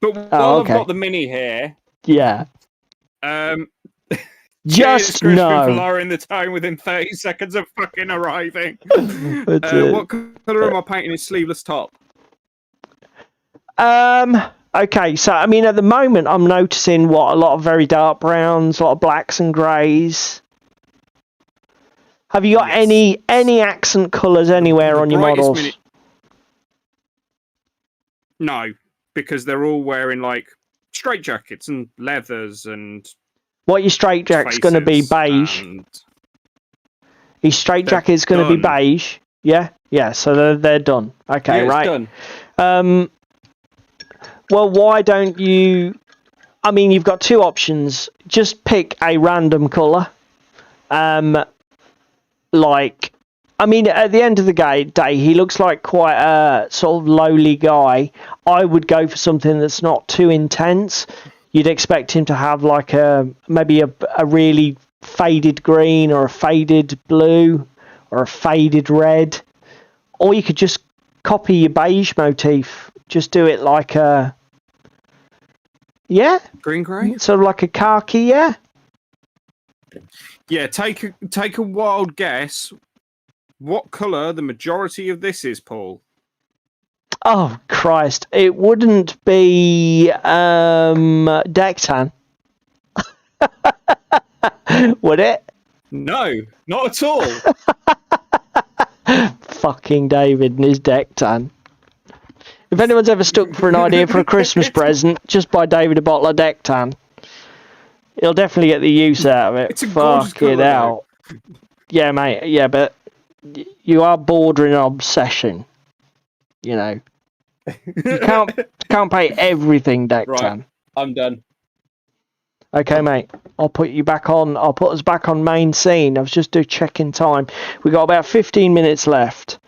But while I've got the mini here,
yeah.
Just no. For lowering the time within 30 seconds of fucking arriving. What colour am I painting his sleeveless top?
Okay, so I mean, at the moment, I'm noticing a lot of very dark browns, a lot of blacks and greys. Have you got any accent colours anywhere on your models?
No, because they're all wearing like straight jackets and leathers and.
What your straight jacket's going to be beige? Your straight jacket's going to be beige. Yeah, yeah. So they're done. Okay, right. Done. Well, why don't you? I mean, you've got two options. Just pick a random colour. Like, I mean, at the end of the day, he looks like quite a sort of lowly guy. I would go for something that's not too intense. You'd expect him to have like maybe a really faded green or a faded blue or a faded red. Or you could just copy your beige motif. Just do it like a... Yeah?
Green grey?
Sort of like a khaki, yeah?
Yeah, take a wild guess. What colour the majority of this is, Paul?
Oh, Christ. It wouldn't be deck tan. Would it?
No, not at all.
Fucking David and his deck tan. If anyone's ever stuck for an idea for a Christmas present, just buy David a bottle of deck tan. He'll definitely get the use out of it.
It's a gorgeous colour,
out. Yeah, mate. Yeah, but you are bordering on obsession. You know. You can't pay everything deck tan.
I'm done.
Okay, mate. I'll put us back on main scene. I was just checking time. We got about 15 minutes left.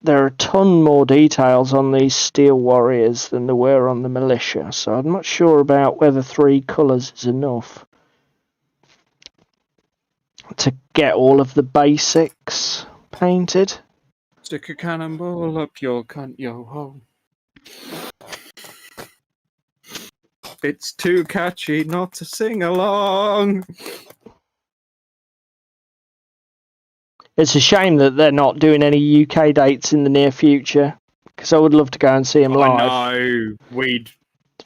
there are a ton more details on these Steel Warriors than there were on the Militia, so I'm not sure about whether 3 colours is enough to get all of the basics painted.
Stick a cannonball up your cunt, yo ho. It's too catchy not to sing along.
It's a shame that they're not doing any UK dates in the near future, because I would love to go and see them live.
I know.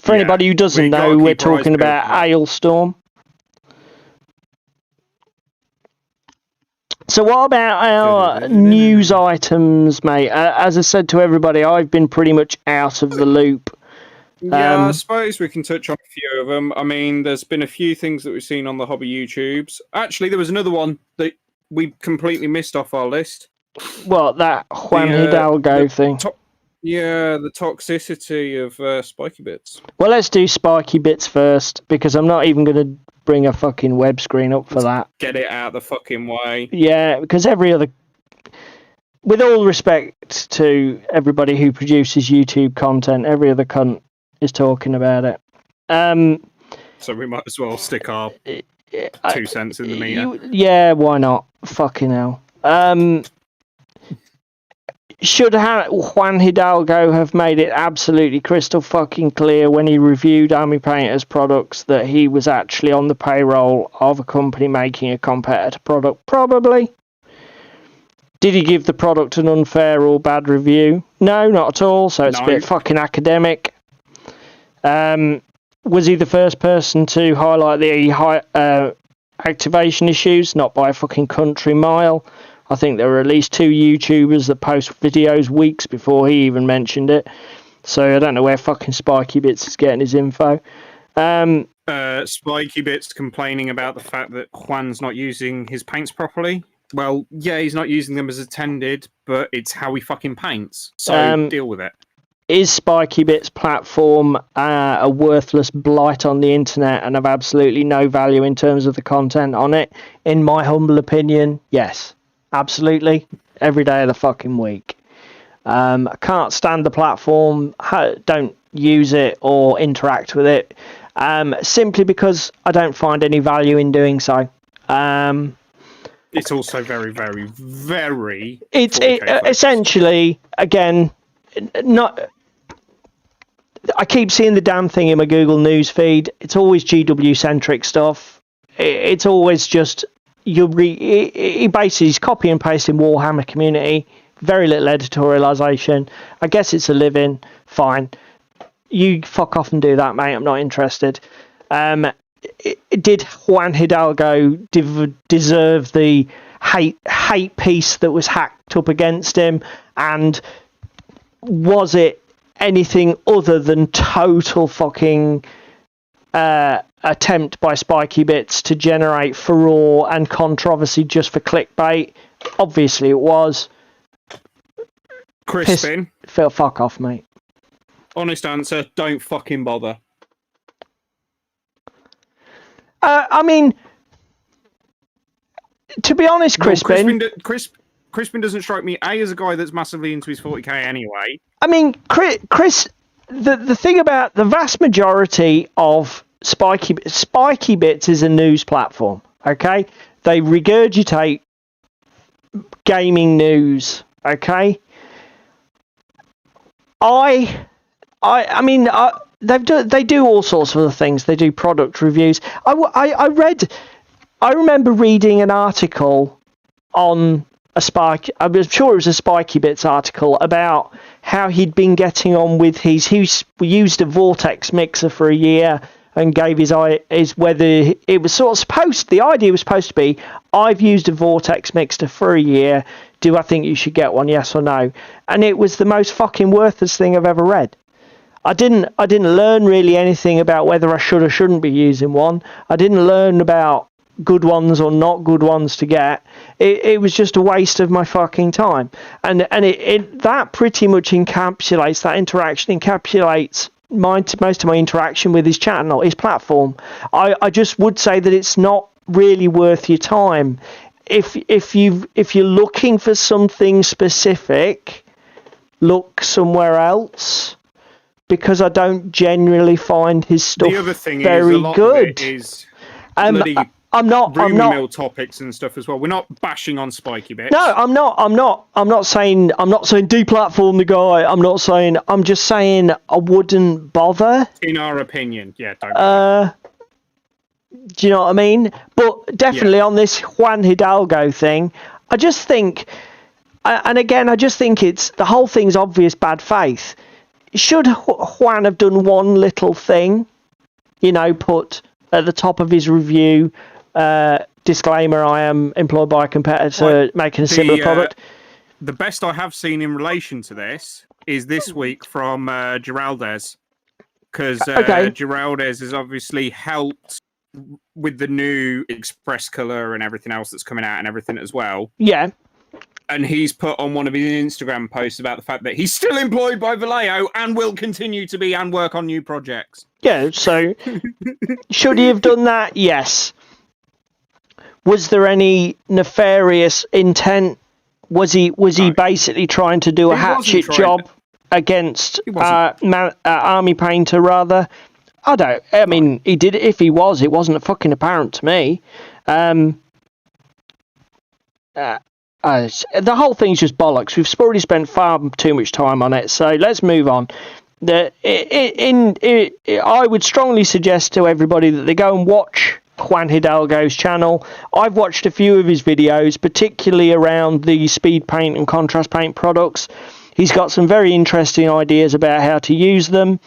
For anybody who doesn't know, we're talking about Hailstorm. So what about our news items, mate? As I said to everybody, I've been pretty much out of the loop.
Yeah, I suppose we can touch on a few of them. I mean, there's been a few things that we've seen on the hobby YouTubes. Actually, there was another one that we completely missed off our list.
What, that Juan Hidalgo thing?
The toxicity of spiky bits.
Well, let's do spiky bits first, because I'm not even going to bring a fucking web screen up for that.
Get it out the fucking way.
Yeah, because with all respect to everybody who produces YouTube content, every other cunt is talking about it.
So we might as well stick our 2 cents in the meter.
Yeah, why not? Fucking hell. Should Juan Hidalgo have made it absolutely crystal fucking clear when he reviewed Army Painter's products that he was actually on the payroll of a company making a competitor product? Probably. Did he give the product an unfair or bad review? No, not at all, so it's a bit fucking academic. Was he the first person to highlight the activation issues? Not by a fucking country mile. I think there were at least 2 YouTubers that post videos weeks before he even mentioned it. So I don't know where fucking Spiky Bits is getting his info.
Spiky Bits complaining about the fact that Juan's not using his paints properly. Well, yeah, he's not using them as intended, but it's how he fucking paints. So deal with it.
Is Spiky Bits platform a worthless blight on the internet and of absolutely no value in terms of the content on it? In my humble opinion, yes. Absolutely. Every day of the fucking week. I can't stand the platform. Don't use it or interact with it. Simply because I don't find any value in doing so.
It's also very, very, very...
It's essentially, again, not... I keep seeing the damn thing in my Google News feed. It's always GW-centric stuff. It's always just... he basically is copy and pasting Warhammer community, very little editorialization. I guess it's a living, fine. You fuck off and do that, mate. I'm not interested. Did Juan Hidalgo deserve the hate piece that was hacked up against him? And was it anything other than total fucking attempt by Spiky Bits to generate furore and controversy just for clickbait? Obviously it was.
Crispin.
Fuck off, mate.
Honest answer, don't fucking bother.
I mean, to be honest, Crispin...
Crispin doesn't strike me, A, as a guy that's massively into his 40k anyway.
I mean, Chris, the thing about the vast majority of Spiky Bits is a news platform, okay? They regurgitate gaming news, okay? I mean, they do all sorts of other things. They do product reviews. I remember reading an article on a Spike. I'm sure it was a Spiky Bits article about how he'd been getting on with he used a Vortex mixer for a year and gave his whether it was sort of the idea was supposed to be, I've used a Vortex mixer for a year. Do I think you should get one? Yes or no? And it was the most fucking worthless thing I've ever read. I didn't learn really anything about whether I should or shouldn't be using one. I didn't learn about good ones or not good ones to get. It was just a waste of my fucking time. And that pretty much encapsulates, that interaction encapsulates most of my interaction with his channel, his platform. I just would say that it's not really worth your time. If you're looking for something specific, look somewhere else, because I don't generally find his stuff
The other thing
very
is, a lot
good.
of it is
I'm not.
rumor mill topics and stuff as well. We're not bashing on Spiky Bits.
No, I'm not saying deplatform the guy. I'm just saying I wouldn't bother.
In our opinion, yeah, don't bother.
Do you know what I mean? But definitely on this Juan Hidalgo thing, I just think, and again, I just think it's the whole thing's obvious bad faith. Should Juan have done one little thing, put at the top of his review, disclaimer, I am employed by a competitor making a similar product.
The best I have seen in relation to this is this week from Geraldez, because Geraldez has obviously helped with the new Express Color and everything else that's coming out and everything as well.
Yeah.
And he's put on one of his Instagram posts about the fact that he's still employed by Vallejo and will continue to be and work on new projects.
Yeah, so should he have done that? Yes. Was there any nefarious intent? Was he basically trying to do a hatchet job against Army Painter, rather? I mean, he did it. If he was, it wasn't fucking apparent to me. The whole thing's just bollocks. We've already spent far too much time on it, so let's move on. I would strongly suggest to everybody that they go and watch Juan Hidalgo's channel. I've watched a few of his videos, particularly around the speed paint and contrast paint products. He's got some very interesting ideas about how to use them.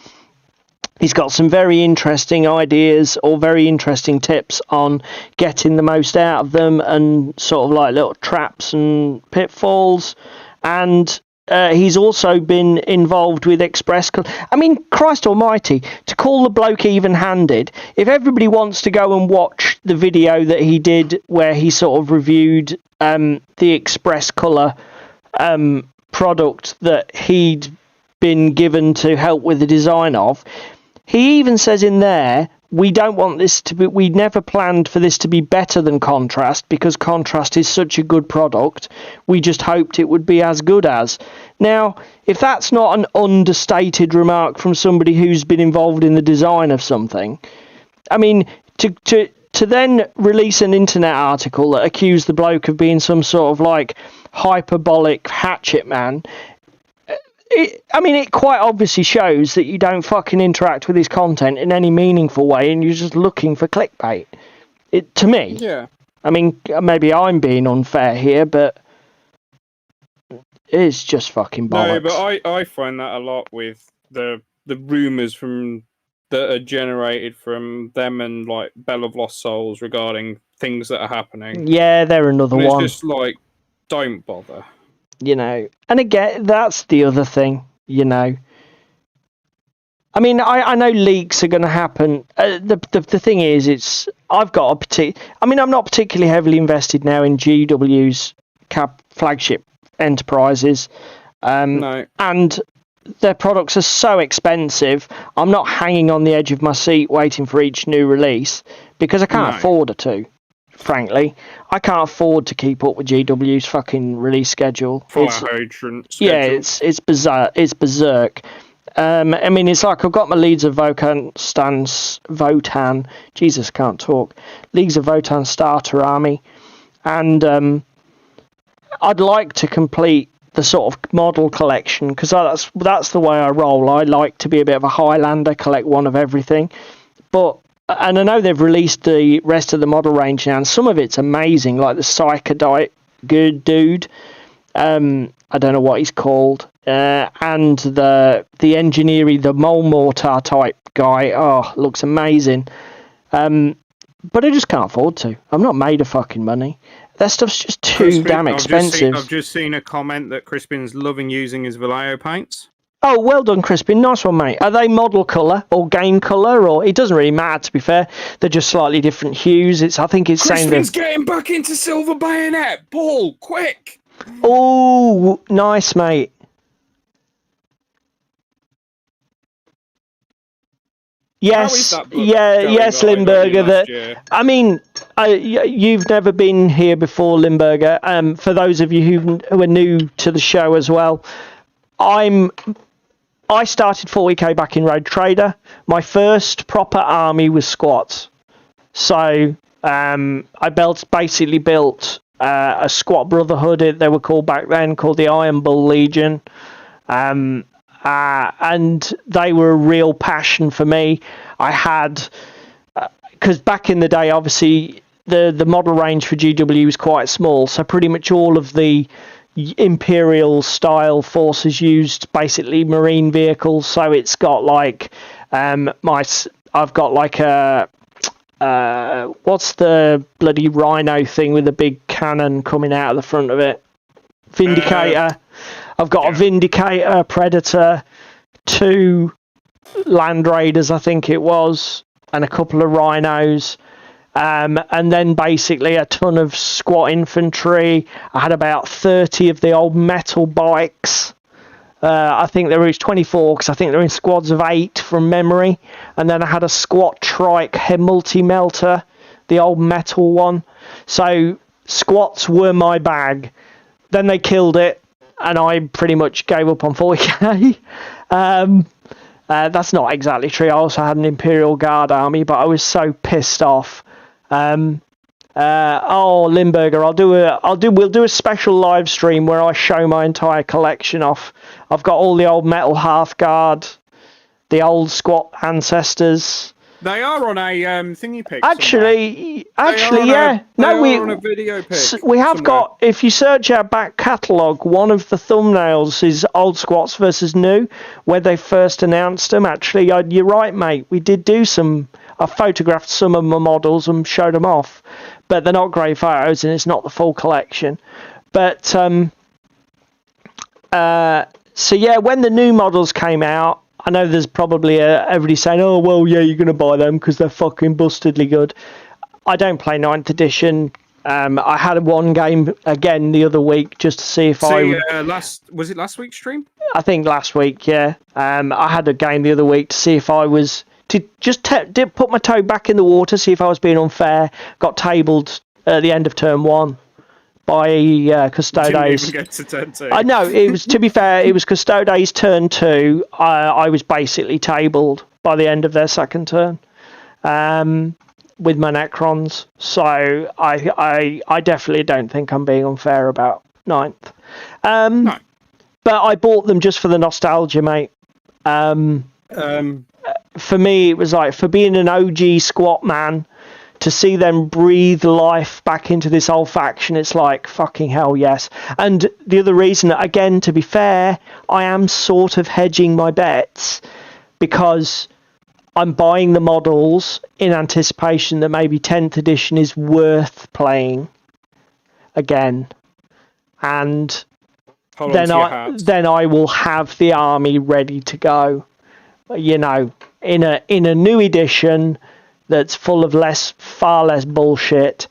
He's got some very interesting ideas or very interesting tips on getting the most out of them and sort of like little traps and pitfalls. And he's also been involved with Express. I mean, Christ almighty, to call the bloke even-handed, if everybody wants to go and watch the video that he did where he sort of reviewed the Express Colour product that he'd been given to help with the design of, he even says in there, we never planned for this to be better than Contrast because Contrast is such a good product. We just hoped it would be as good as. Now, if that's not an understated remark from somebody who's been involved in the design of something, I mean, to then release an internet article that accused the bloke of being some sort of like hyperbolic hatchet man, it quite obviously shows that you don't fucking interact with his content in any meaningful way and you're just looking for clickbait. To me.
Yeah.
I mean, maybe I'm being unfair here, but it's just fucking bollocks.
No, but I find that a lot with the rumours that are generated from them and like Bell of Lost Souls regarding things that are happening.
Yeah, they're another one.
It's just like, don't bother.
And again, that's the other thing, I mean, I know leaks are going to happen. The thing is, I'm not particularly heavily invested now in GW's flagship enterprises.
No.
And their products are so expensive, I'm not hanging on the edge of my seat waiting for each new release because I can't afford to. Frankly, I can't afford to keep up with GW's fucking release schedule. Yeah, it's bizarre. It's berserk. I mean, it's like I've got my Leagues of Votan. Jesus, can't talk. Leagues of Votan starter army, and I'd like to complete the sort of model collection because that's the way I roll. I like to be a bit of a Highlander, collect one of everything, and I know they've released the rest of the model range now, and some of it's amazing, like the Psychodite good dude. I don't know what he's called. And the engineering, the Mole Mortar type guy. Oh, looks amazing. But I just can't afford to. I'm not made of fucking money. That stuff's just too damn expensive.
I've just seen a comment that Crispin's loving using his Vallejo paints.
Oh, well done, Crispin. Nice one, mate. Are they model colour or game colour? Or it doesn't really matter, to be fair. They're just slightly different hues. I think it's saying that
Crispin's getting back into Silver Bayonet. Paul, quick!
Oh, nice, mate. Yes, yes, Limburger. I mean, you've never been here before, Limburger. For those of you who are new to the show as well, I started 40k back in Road Trader. My first proper army was squats. So I basically built a squat brotherhood, they were called back then, called the Iron Bull Legion. And they were a real passion for me. I had, because back in the day, obviously, the model range for GW was quite small, so pretty much all of the Imperial style forces used basically marine vehicles. So it's got like I've got like a what's the bloody rhino thing with the big cannon coming out of the front of it? Vindicator. I've got a Vindicator, Predator, 2 Land Raiders, I think it was, and a couple of Rhinos. And then basically a ton of squat infantry. I had about 30 of the old metal bikes. I think there was 24 because I think they're in squads of 8 from memory. And then I had a squat trike multi-melter, the old metal one. So squats were my bag. Then they killed it, and I pretty much gave up on 40k. That's not exactly true. I also had an Imperial Guard army, but I was so pissed off. Limburger, we'll do a special live stream where I show my entire collection off. I've got all the old metal Hearthguard, the old squat ancestors.
They are on a thingy pic.
Actually, yeah.
On a video pic.
We have got. If you search our back catalogue, one of the thumbnails is old squats versus new, where they first announced them. Actually, you're right, mate. We did do some. I photographed some of my models and showed them off, but they're not great photos, and it's not the full collection. But so yeah, when the new models came out. I know there's probably everybody saying, oh, well, yeah, you're going to buy them because they're fucking bustedly good. I don't play 9th edition. I had one game again the other week just to see if
was it last week's stream?
I think last week, yeah. I had a game the other week to see if I was... to just put my toe back in the water, see if I was being unfair. Got tabled at the end of turn 1. By Custodes.
Didn't even get to turn 2.
I know, it was, to be fair, it was Custodes turn 2. I was basically tabled by the end of their second turn with my Necrons. So I definitely don't think I'm being unfair about 9th.
No.
But I bought them just for the nostalgia, mate. For me, it was like, for being an OG squat man, to see them breathe life back into this old faction, it's like, fucking hell, yes. And the other reason, again, to be fair, I am sort of hedging my bets because I'm buying the models in anticipation that maybe 10th edition is worth playing again. And then I will have the army ready to go, you know, in a new edition that's full of far less bullshit,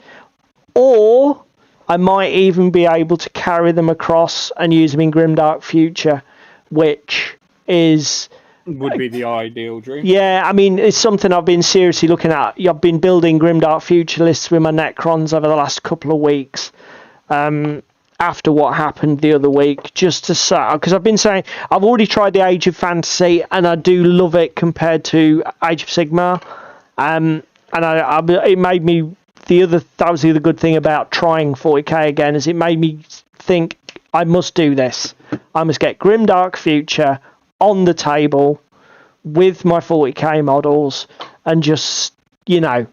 or I might even be able to carry them across and use them in Grimdark Future, which would
be the ideal dream.
Yeah, I mean, it's something I've been seriously looking at. I've been building Grimdark Future lists with my Necrons over the last couple of weeks. After what happened the other week, just to say, because I've been saying I've already tried the Age of Fantasy and I do love it compared to Age of Sigmar. And it made me, that was the other good thing about trying 40k again, is it made me think I must do this. I must get Grimdark Future on the table with my 40k models and just, you know,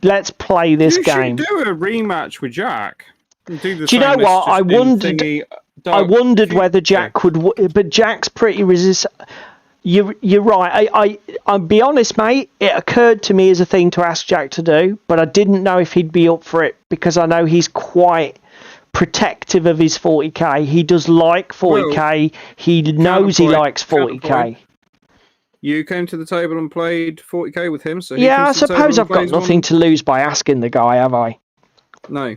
let's play this game.
You should do a rematch with Jack. Do you
know what? I wondered whether Jack would, but Jack's pretty resistant. You're right. I'll be honest, mate. It occurred to me as a thing to ask Jack to do, but I didn't know if he'd be up for it because I know he's quite protective of his 40k. He does like 40k. He knows he likes 40k.
You came to the table and played 40k with him, so
yeah. I suppose I've got nothing to lose by asking the guy, have I?
No.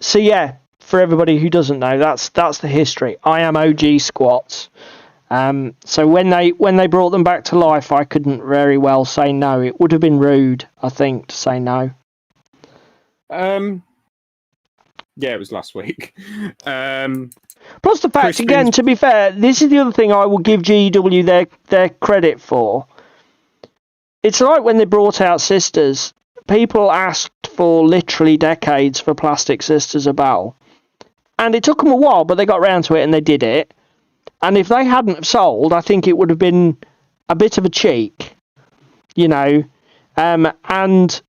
So yeah, for everybody who doesn't know, that's the history. I am OG squats. So when they brought them back to life, I couldn't very well say no. It would have been rude, I think, to say no.
Yeah, it was last week.
Plus the fact, again, to be fair, this is the other thing I will give GW their credit for. It's like when they brought out Sisters. People asked for literally decades for Plastic Sisters of Battle. And it took them a while, but they got round to it and they did it. And if they hadn't have sold, I think it would have been a bit of a cheek, you know. And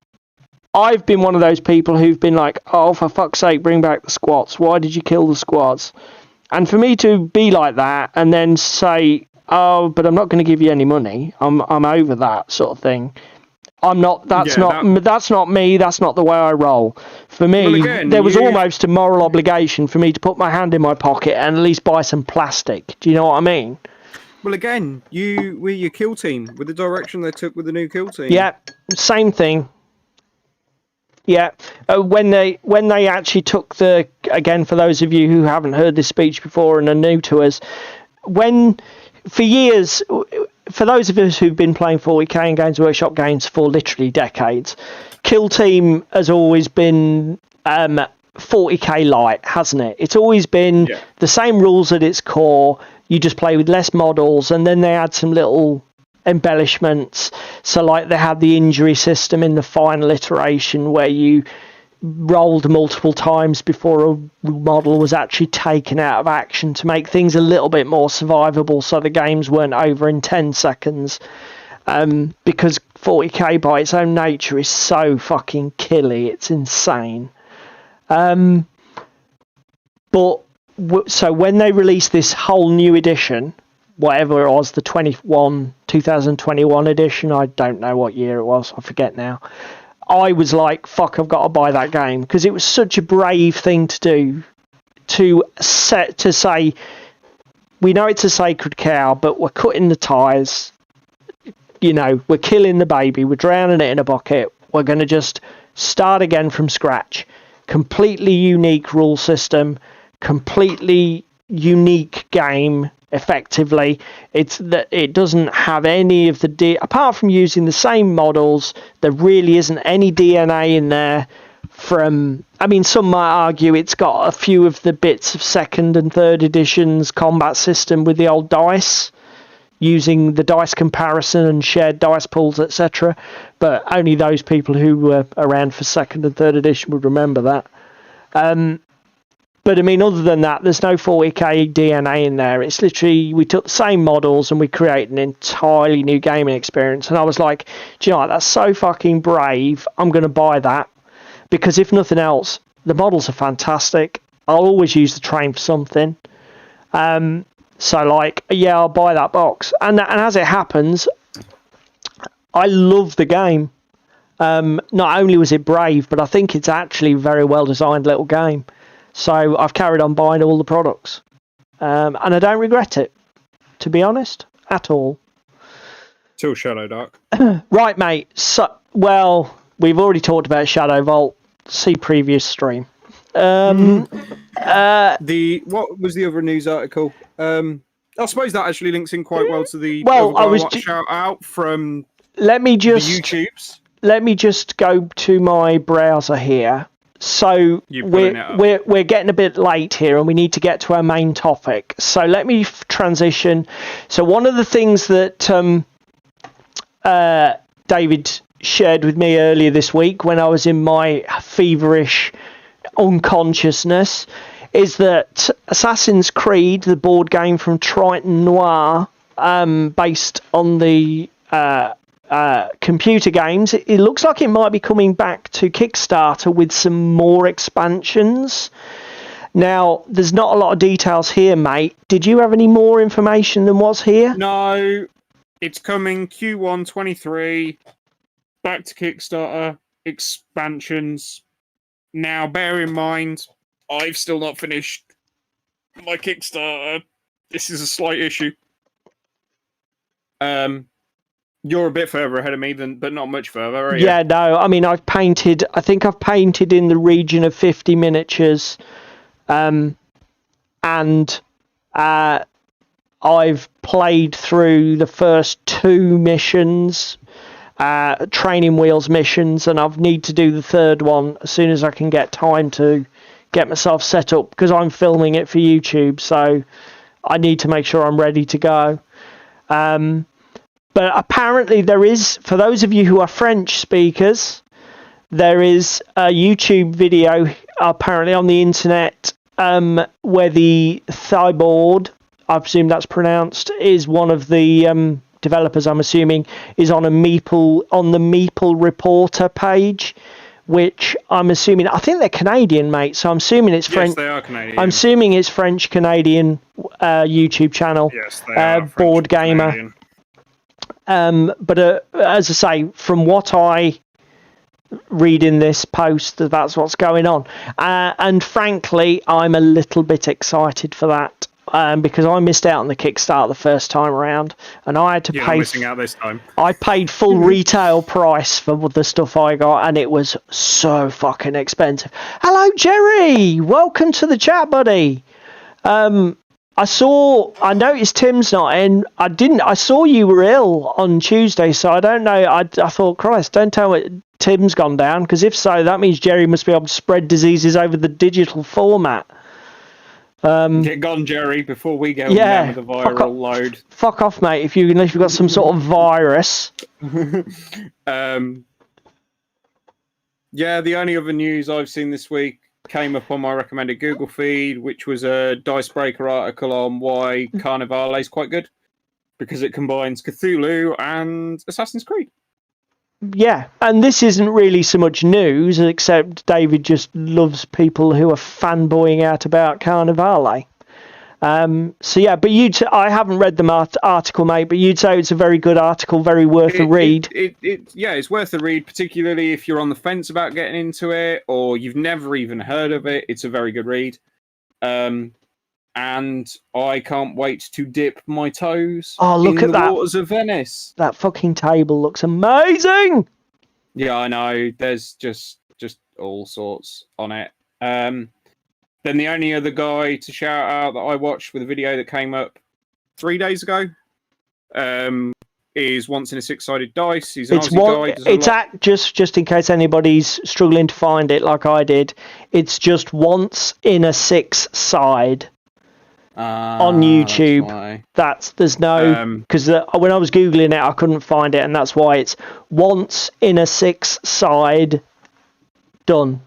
I've been one of those people who've been like, oh, for fuck's sake, bring back the squats. Why did you kill the squats? And for me to be like that and then say, oh, but I'm not going to give you any money. I'm over that sort of thing. I'm not. That's not me. That's not the way I roll. For me, there was almost a moral obligation for me to put my hand in my pocket and at least buy some plastic. Do you know what I mean?
Well, again, we're your kill team with the direction they took with the new kill team.
Yeah, same thing. Yeah, when they actually took again, for those of you who haven't heard this speech before and are new to us, for years, for those of us who've been playing 40k and Games Workshop games for literally decades, Kill Team has always been 40k light, hasn't it? It's always been the same rules at its core. You just play with less models, and then they add some little embellishments. So like they had the injury system in the final iteration where you rolled multiple times before a model was actually taken out of action to make things a little bit more survivable so the games weren't over in 10 seconds. Because 40k by its own nature is so fucking killy, it's insane. So when they released this whole new edition, whatever it was, the 2021 edition, I don't know what year it was, I forget now, I was like, fuck, I've got to buy that game, because it was such a brave thing to do, to say, we know it's a sacred cow, but we're cutting the ties, you know, we're killing the baby, we're drowning it in a bucket, we're going to just start again from scratch. Completely unique rule system, completely unique game. Effectively, it's that it doesn't have any of apart from using the same models. There really isn't any DNA in there. Some might argue it's got a few of the bits of second and third editions combat system with the old dice, using the dice comparison and shared dice pools, etc. But only those people who were around for second and third edition would remember that. But I mean, other than that, there's no 40k DNA in there. It's literally, we took the same models and we created an entirely new gaming experience. And I was like, do you know what, that's so fucking brave. I'm going to buy that. Because if nothing else, the models are fantastic. I'll always use the train for something. So like, yeah, I'll buy that box. And as it happens, I love the game. Not only was it brave, but I think it's actually a very well designed little game. So I've carried on buying all the products. And I don't regret it, to be honest, at all.
Till Shadow Dark.
Right, mate. So, well, we've already talked about Shadow Vault. See previous stream. What
was the other news article? I suppose that actually links in quite well to the shout out from the YouTubes.
Let me just go to my browser here. So we're getting a bit late here and we need to get to our main topic. So let me transition. So one of the things that David shared with me earlier this week when I was in my feverish unconsciousness is that Assassin's Creed, the board game from Triton Noir, based on the computer games, it looks like it might be coming back to Kickstarter with some more expansions. Now, there's not a lot of details here, mate. Did you have any more information than what's here?
No, it's coming Q1 23, back to Kickstarter, expansions. Now, bear in mind, I've still not finished my Kickstarter. This is a slight issue. You're a bit further ahead of me, but not much further, are you?
Yeah, no. I mean, I think I've painted in the region of 50 miniatures, and I've played through the first 2 missions, training wheels missions, and I need to do the third one as soon as I can get time to get myself set up because I'm filming it for YouTube, so I need to make sure I'm ready to go. But apparently there is, for those of you who are French speakers, there is a YouTube video apparently on the internet where the Thibaud, I presume that's pronounced, is one of the developers, I'm assuming, is on the Meeple Reporter page, which I'm assuming, I think they're Canadian, mate, so I'm assuming it's French.
Yes, they are Canadian.
I'm assuming it's French-Canadian YouTube channel.
Yes, they are
Board Gamer. But as I say, from what I read in this post, that's what's going on. And frankly, I'm a little bit excited for that. Because I missed out on the Kickstarter the first time around, and I had to
You're
pay.
missing out this time.
I paid full retail price for the stuff I got, and it was so fucking expensive. Hello, Jerry. Welcome to the chat, buddy. I noticed Tim's not in. I saw you were ill on Tuesday, so I don't know. I thought, Christ, don't tell me Tim's gone down, because if so, that means Jerry must be able to spread diseases over the digital format.
Get gone, Jerry, before we go down with the viral load.
Fuck off, mate, unless you've got some sort of virus.
Yeah, the only other news I've seen this week came up on my recommended Google feed, which was a Dicebreaker article on why Carnivale is quite good, because it combines Cthulhu and Assassin's Creed.
Yeah, and this isn't really so much news, except David just loves people who are fanboying out about Carnivale. So yeah, but I haven't read the article, mate, but you'd say it's a very good article, very worth a read.
Yeah, it's worth a read, particularly if you're on the fence about getting into it, or you've never even heard of it. It's a very good read. And I can't wait to dip my toes in the waters of Venice.
That fucking table looks amazing.
Yeah, I know. There's just all sorts on it. Then the only other guy to shout out that I watched with a video that came up 3 days ago is Once in a Six-Sided Dice. He's an Aussie guy.
Just in case anybody's struggling to find it like I did, it's just Once in a Six-Side. On YouTube, there's no, because when I was googling it I couldn't find it, and that's why it's Once in a Six-Side done.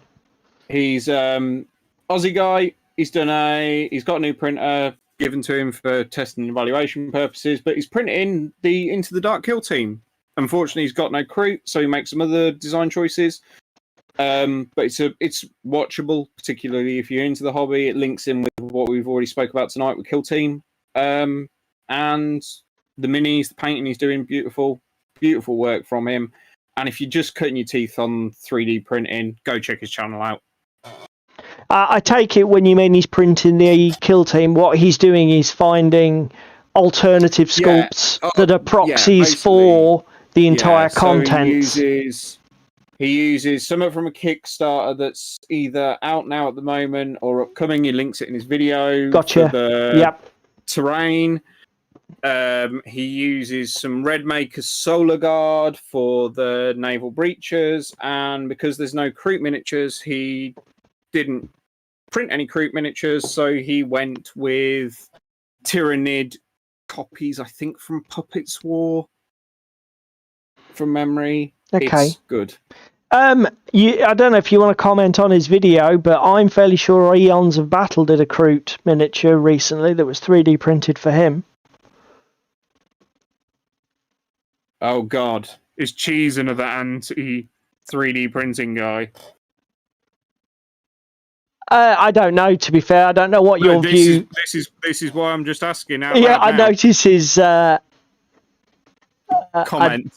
He's
Aussie guy. He's got a new printer given to him for testing and evaluation purposes, but he's printing the Into the Dark Kill team. Unfortunately, he's got no crew, so he makes some other design choices. But it's watchable, particularly if you're into the hobby. It links in with what we've already spoke about tonight with Kill Team, and the minis, the painting he's doing, beautiful work from him. And if you're just cutting your teeth on 3D printing, go check his channel out.
I take it when you mean he's printing the Kill Team, what he's doing is finding alternative sculpts that are proxies for the entire content.
He uses something from a Kickstarter that's either out now at the moment or upcoming. He links it in his video.
Gotcha.
For the terrain. He uses some Redmaker's Solar Guard for the naval breaches, and because there's no Creep miniatures, he didn't print any Creep miniatures, so he went with Tyrannid copies, I think, from Puppets War, from memory.
Okay.
It's good.
I don't know if you want to comment on his video, but I'm fairly sure Eons of Battle did a Kroot miniature recently that was 3D printed for him.
Oh God, is Cheese another anti 3D printing guy?
I don't know. To be fair, I don't know what your view.
This is why I'm just asking.
I noticed his
comment.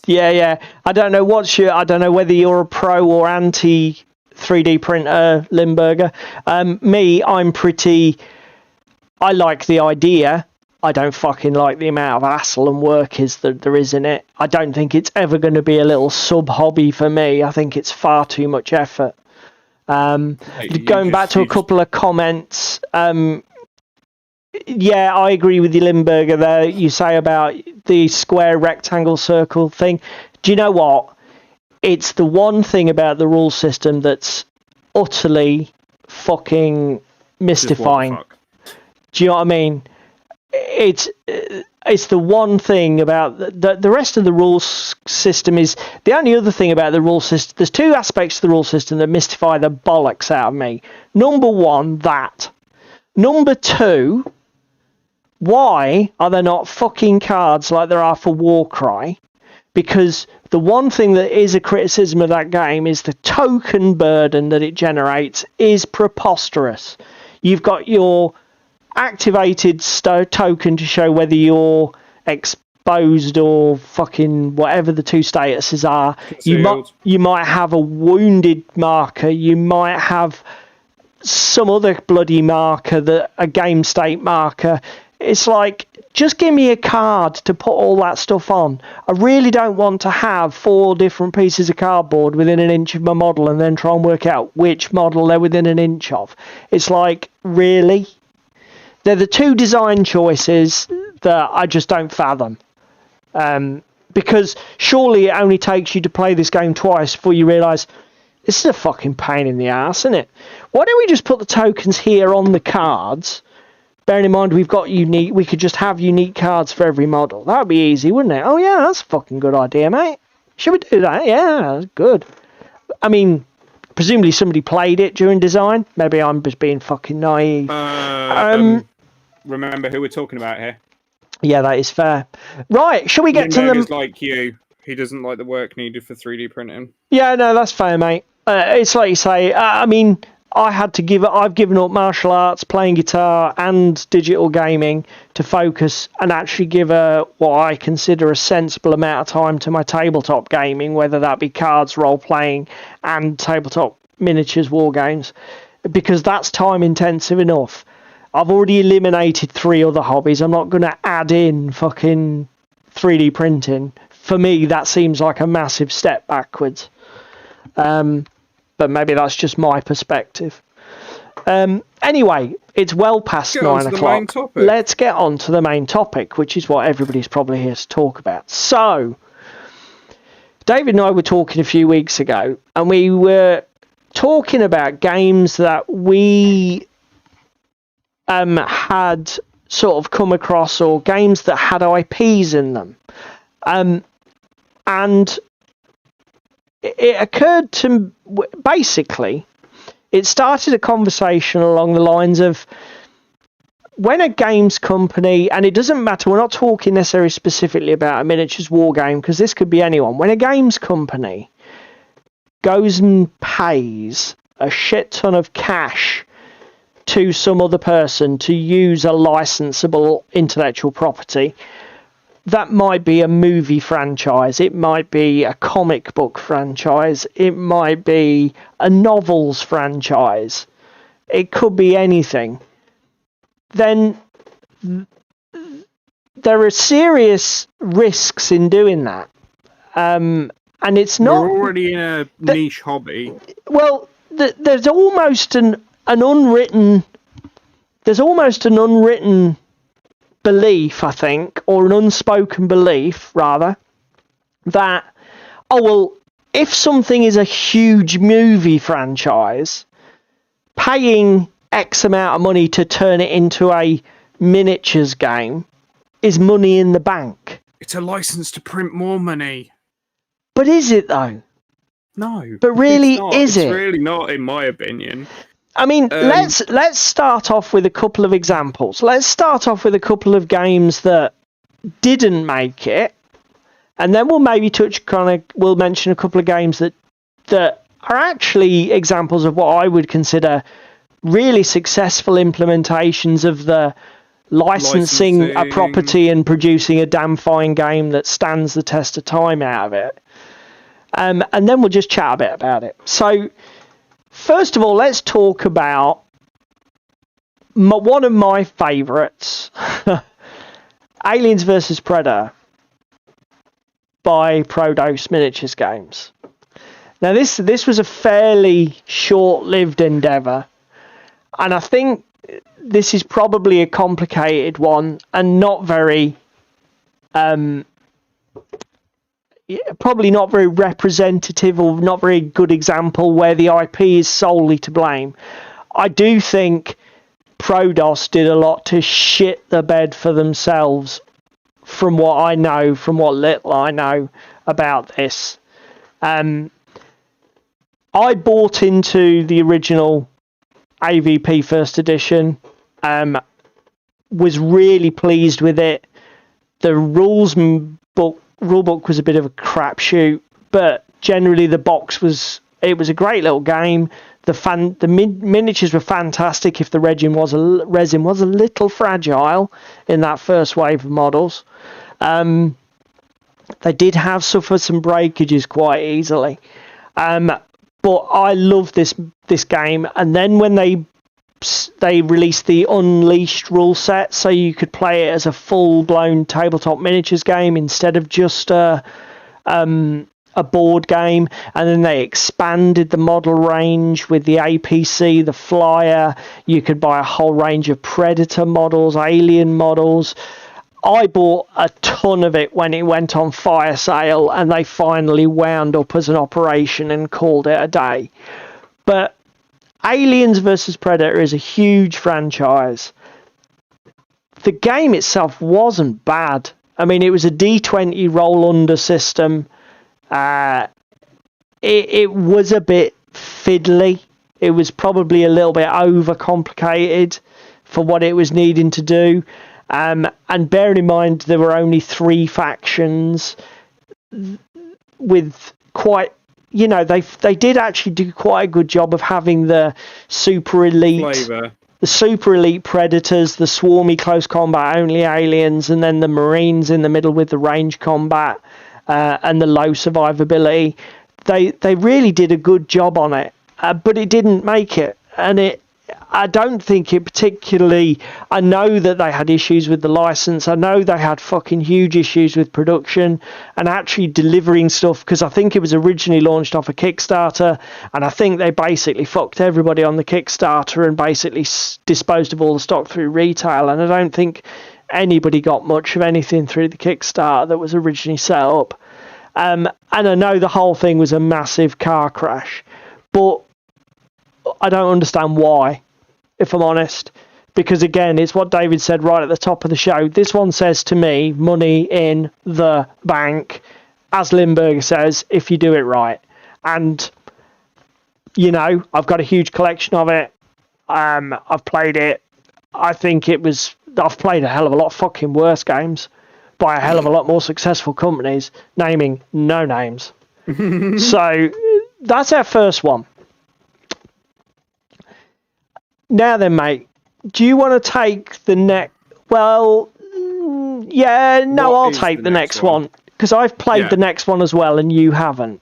I don't know I don't know whether you're a pro or anti 3D printer, Limburger. I like the idea. I don't fucking like the amount of hassle and work that there is in it. I don't think it's ever going to be a little sub hobby for me. I think it's far too much effort. Going back to a couple of comments, I agree with you, Limburger, there. You say about the square, rectangle, circle thing. Do you know what? It's the one thing about the rule system that's utterly fucking mystifying.
Just what the fuck?
Do you know what I mean? It's the one thing about the rest of the rules system is the only other thing about the rule system. There's two aspects to the rule system that mystify the bollocks out of me. Number one, that. Number two, why are there not fucking cards like there are for Warcry? Because the one thing that is a criticism of that game is the token burden that it generates is preposterous. You've got your activated token to show whether you're exposed or fucking whatever the two statuses are. You might have a wounded marker. You might have some other bloody marker, a game state marker. It's like, just give me a card to put all that stuff on. I really don't want to have 4 different pieces of cardboard within an inch of my model and then try and work out which model they're within an inch of. It's like, really? They're the two design choices that I just don't fathom. Because surely it only takes you to play this game twice before you realise, this is a fucking pain in the ass, isn't it? Why don't we just put the tokens here on the cards? Bearing in mind we could just have unique cards for every model. That would be easy, wouldn't it? Oh yeah, that's a fucking good idea, mate. Should we do that? Yeah, that's good. I mean, presumably somebody played it during design. Maybe I'm just being fucking naive.
Remember who we're talking about here?
Yeah, that is fair. Right, shall we get to them?
Like you. He doesn't like the work needed for 3D printing.
Yeah, no, that's fair, mate. It's like you say. I mean, I've given up martial arts, playing guitar, and digital gaming to focus and actually give what I consider a sensible amount of time to my tabletop gaming, whether that be cards, role playing, and tabletop miniatures, war games, because that's time intensive enough. I've already eliminated 3 other hobbies. I'm not going to add in fucking 3D printing. For me, that seems like a massive step backwards. But maybe that's just my perspective. Anyway, it's well past 9 o'clock. Let's get on to the main topic, which is what everybody's probably here to talk about. So, David and I were talking a few weeks ago, and we were talking about games that we had sort of come across, or games that had IPs in them. And it occurred to, basically, it started a conversation along the lines of, when a games company, and it doesn't matter, we're not talking necessarily specifically about a miniatures war game, because this could be anyone. When a games company goes and pays a shit ton of cash to some other person to use a licensable intellectual property, that might be a movie franchise, it might be a comic book franchise, it might be a novels franchise, it could be anything, then there are serious risks in doing that. And it's not...
We're already in a niche hobby.
Well, there's almost an unwritten belief, I think, or an unspoken belief, rather, that, if something is a huge movie franchise, paying X amount of money to turn it into a miniatures game is money in the bank.
It's a license to print more money.
But is it, though?
No.
But really, is it?
It's really not, in my opinion.
I mean, let's start off with a couple of examples. Let's start off with a couple of games that didn't make it, and then we'll maybe we'll mention a couple of games that are actually examples of what I would consider really successful implementations of the licensing a property and producing a damn fine game that stands the test of time out of it. And then we'll just chat a bit about it. So, first of all, let's talk about one of my favourites, Aliens vs. Predator by Prodos Miniatures Games. Now, this was a fairly short-lived endeavour, and I think this is probably a complicated one and not very... probably not very representative or not very good example where the IP is solely to blame. I do think Prodos did a lot to shit the bed for themselves from what I know, from what little I know about this. I bought into the original AVP first edition, was really pleased with it. The rulebook was a bit of a crapshoot, but generally the box was a great little game. The miniatures were fantastic. If the resin was a little fragile in that first wave of models, they did suffer some breakages quite easily. But I love this game. And then when they released the Unleashed rule set, so you could play it as a full-blown tabletop miniatures game instead of just a board game, and then they expanded the model range with the APC, the Flyer. You could buy a whole range of Predator models, Alien models. I bought a ton of it when it went on fire sale, and they finally wound up as an operation and called it a day. But Aliens versus Predator is a huge franchise. The game itself wasn't bad. I mean, it was a D20 roll under system. It was a bit fiddly. It was probably a little bit overcomplicated for what it was needing to do. And bearing in mind there were only 3 factions with quite, they did actually do quite a good job of having the super elite flavor. The super elite predators, the swarmy close combat only aliens, and then the marines in the middle with the range combat and the low survivability. They really did a good job on it, but it didn't make it. And I don't think it particularly... I know that they had issues with the license. I know they had fucking huge issues with production and actually delivering stuff, because I think it was originally launched off a Kickstarter, and I think they basically fucked everybody on the Kickstarter and basically disposed of all the stock through retail, and I don't think anybody got much of anything through the Kickstarter that was originally set up. And I know the whole thing was a massive car crash, but I don't understand why, if I'm honest, because again, it's what David said right at the top of the show. This one says to me, money in the bank, as Lindbergh says, if you do it right. And, I've got a huge collection of it. I've played it. I think I've played a hell of a lot of fucking worse games by a hell of a lot more successful companies, naming no names. So that's our first one. Now then, mate, do you want to take the next... Well, yeah, no, I'll take the next one, because I've played the next one as well, and you haven't.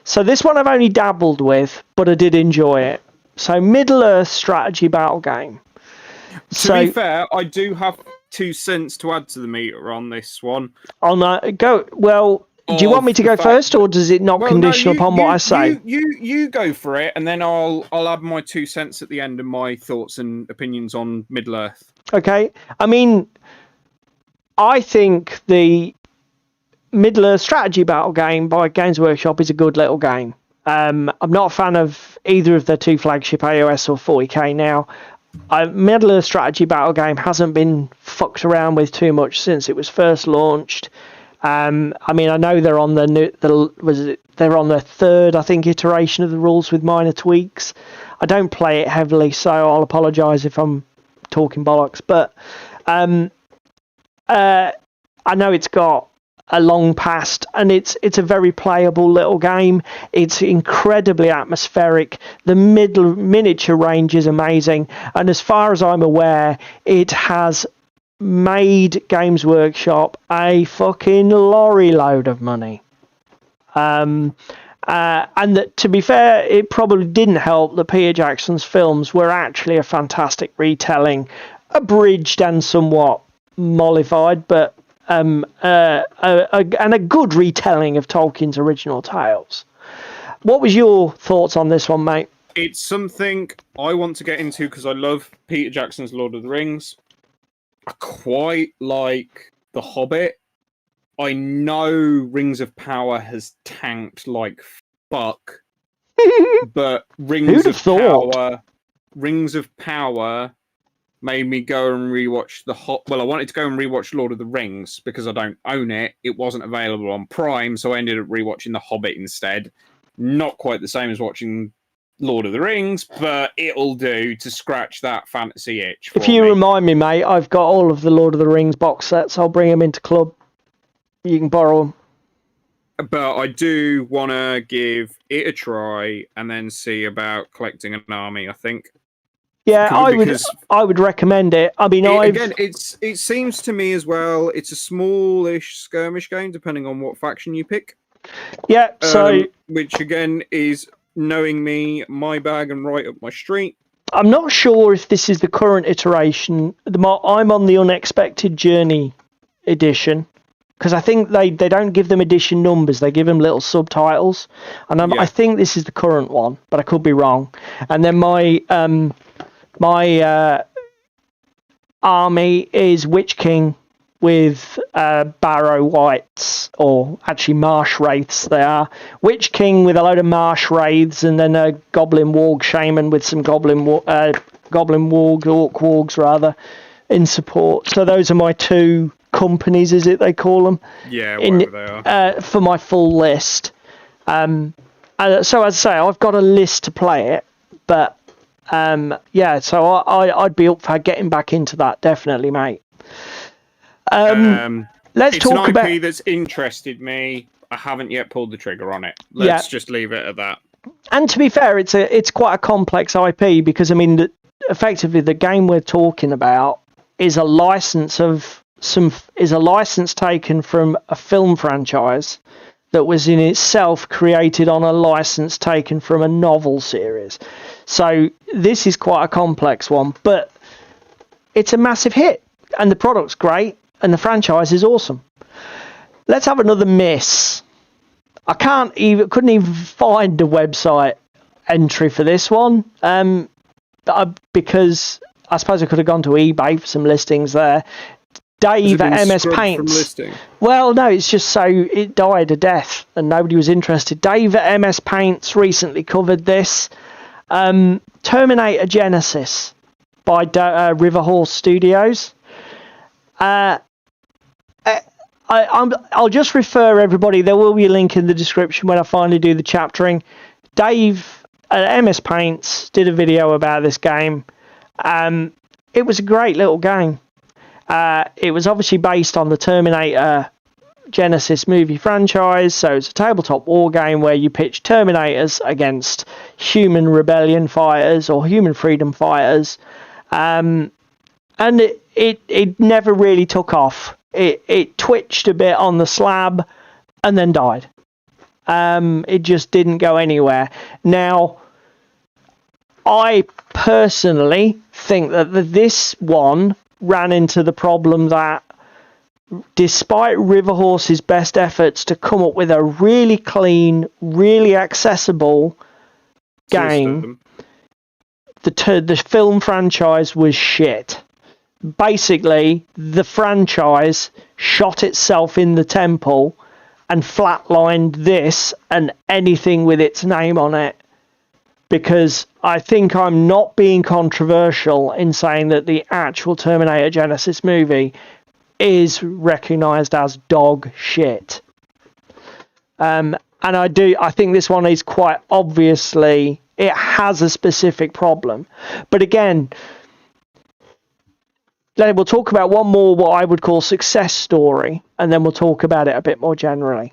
So this one I've only dabbled with, but I did enjoy it. So Middle-earth strategy battle game.
To be fair, I do have 2 cents to add to the meter on this one.
Oh, no, go... Well... Do you want me to go first, or does it not conditional upon what I say?
You go for it, and then I'll add my 2 cents at the end of my thoughts and opinions on Middle-earth.
Okay. I mean, I think the Middle-earth strategy battle game by Games Workshop is a good little game. I'm not a fan of either of their 2 flagship AOS or 40k now. Middle-earth strategy battle game hasn't been fucked around with too much since it was first launched. I mean, I know they're on they're on the 3rd, I think, iteration of the rules with minor tweaks. I don't play it heavily, so I'll apologise if I'm talking bollocks. But I know it's got a long past, and it's a very playable little game. It's incredibly atmospheric. The miniature range is amazing, and as far as I'm aware, it has made Games Workshop a fucking lorry load of money. And that, to be fair, it probably didn't help that Peter Jackson's films were actually a fantastic retelling, abridged and somewhat mollified, but and a good retelling of Tolkien's original tales. What was your thoughts on this one, mate?
It's something I want to get into because I love Peter Jackson's Lord of the Rings. I quite like The Hobbit. I know Rings of Power has tanked like fuck, but Rings of Power Rings of Power made me go and rewatch I wanted to go and rewatch Lord of the Rings because I don't own it. It wasn't available on Prime, so I ended up rewatching The Hobbit instead. Not quite the same as watching Lord of the Rings, but it'll do to scratch that fantasy itch.
If you remind me, mate, I've got all of the Lord of the Rings box sets. I'll bring them into club. You can borrow them.
But I do want to give it a try and then see about collecting an army, I think.
Yeah, I would recommend it. I mean,
it seems to me as well, it's a smallish skirmish game, depending on what faction you pick.
Yeah, so...
which, again, is, knowing me, my bag and right up my street.
I'm not sure if this is the current iteration. I'm on the Unexpected Journey edition. Because I think they don't give them edition numbers, they give them little subtitles, and I think this is the current one, but I could be wrong. And then my army is Witch King with Barrow Wights, or actually Marsh Wraiths. They are Witch King with a load of Marsh Wraiths, and then a Goblin Warg Shaman with some Goblin Warg, Orc Wargs rather, in support. So those are my two companies, is it they call them?
Yeah, whatever they are.
For my full list. So as I say, I've got a list to play it, but so I'd be up for getting back into that, definitely, mate. Let's talk about...
It's an IP that's interested me. I haven't yet pulled the trigger on it. Let's just leave it at that. And
to be fair, it's quite a complex IP, because, I mean, effectively the game we're talking about is a license taken from a film franchise that was in itself created on a license taken from a novel series. So this is quite a complex one, but it's a massive hit, and the product's great, and the franchise is awesome. Let's have another miss. I couldn't even find the website entry for this one, because I suppose I could have gone to eBay for some listings there. Dave at MS Paints. Well, no, it's just so it died a death and nobody was interested. Dave at MS Paints recently covered this. Terminator Genesis by River Horse Studios. I'll just refer everybody. There will be a link in the description when I finally do the chaptering. Dave at MS Paints did a video about this game. It was a great little game. It was obviously based on the Terminator Genesis movie franchise, so it's a tabletop war game where you pitch Terminators against human rebellion fighters or human freedom fighters, and it never really took off. It twitched a bit on the slab and then died. It just didn't go anywhere. Now, I personally think that this one ran into the problem that despite River Horse's best efforts to come up with a really clean, really accessible game, the film franchise was shit. Basically, the franchise shot itself in the temple and flatlined this and anything with its name on it. Because I think I'm not being controversial in saying that the actual Terminator Genesis movie is recognised as dog shit. And I think this one is quite obviously, it has a specific problem. But again, we'll talk about one more what I would call success story, and then we'll talk about it a bit more generally.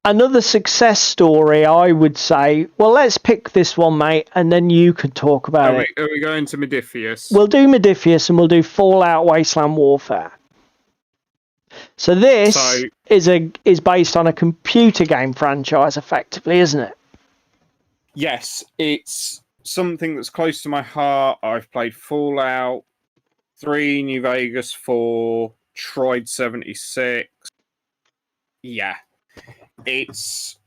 Another success story, I would say, well, let's pick this one, mate, and then you can talk about it.
Are we going to Modiphius?
We'll do Modiphius, and we'll do Fallout Wasteland Warfare. So this is based on a computer game franchise, effectively, isn't it?
Yes, it's something that's close to my heart. I've played Fallout 3, New Vegas 4, tried 76. Yeah. It's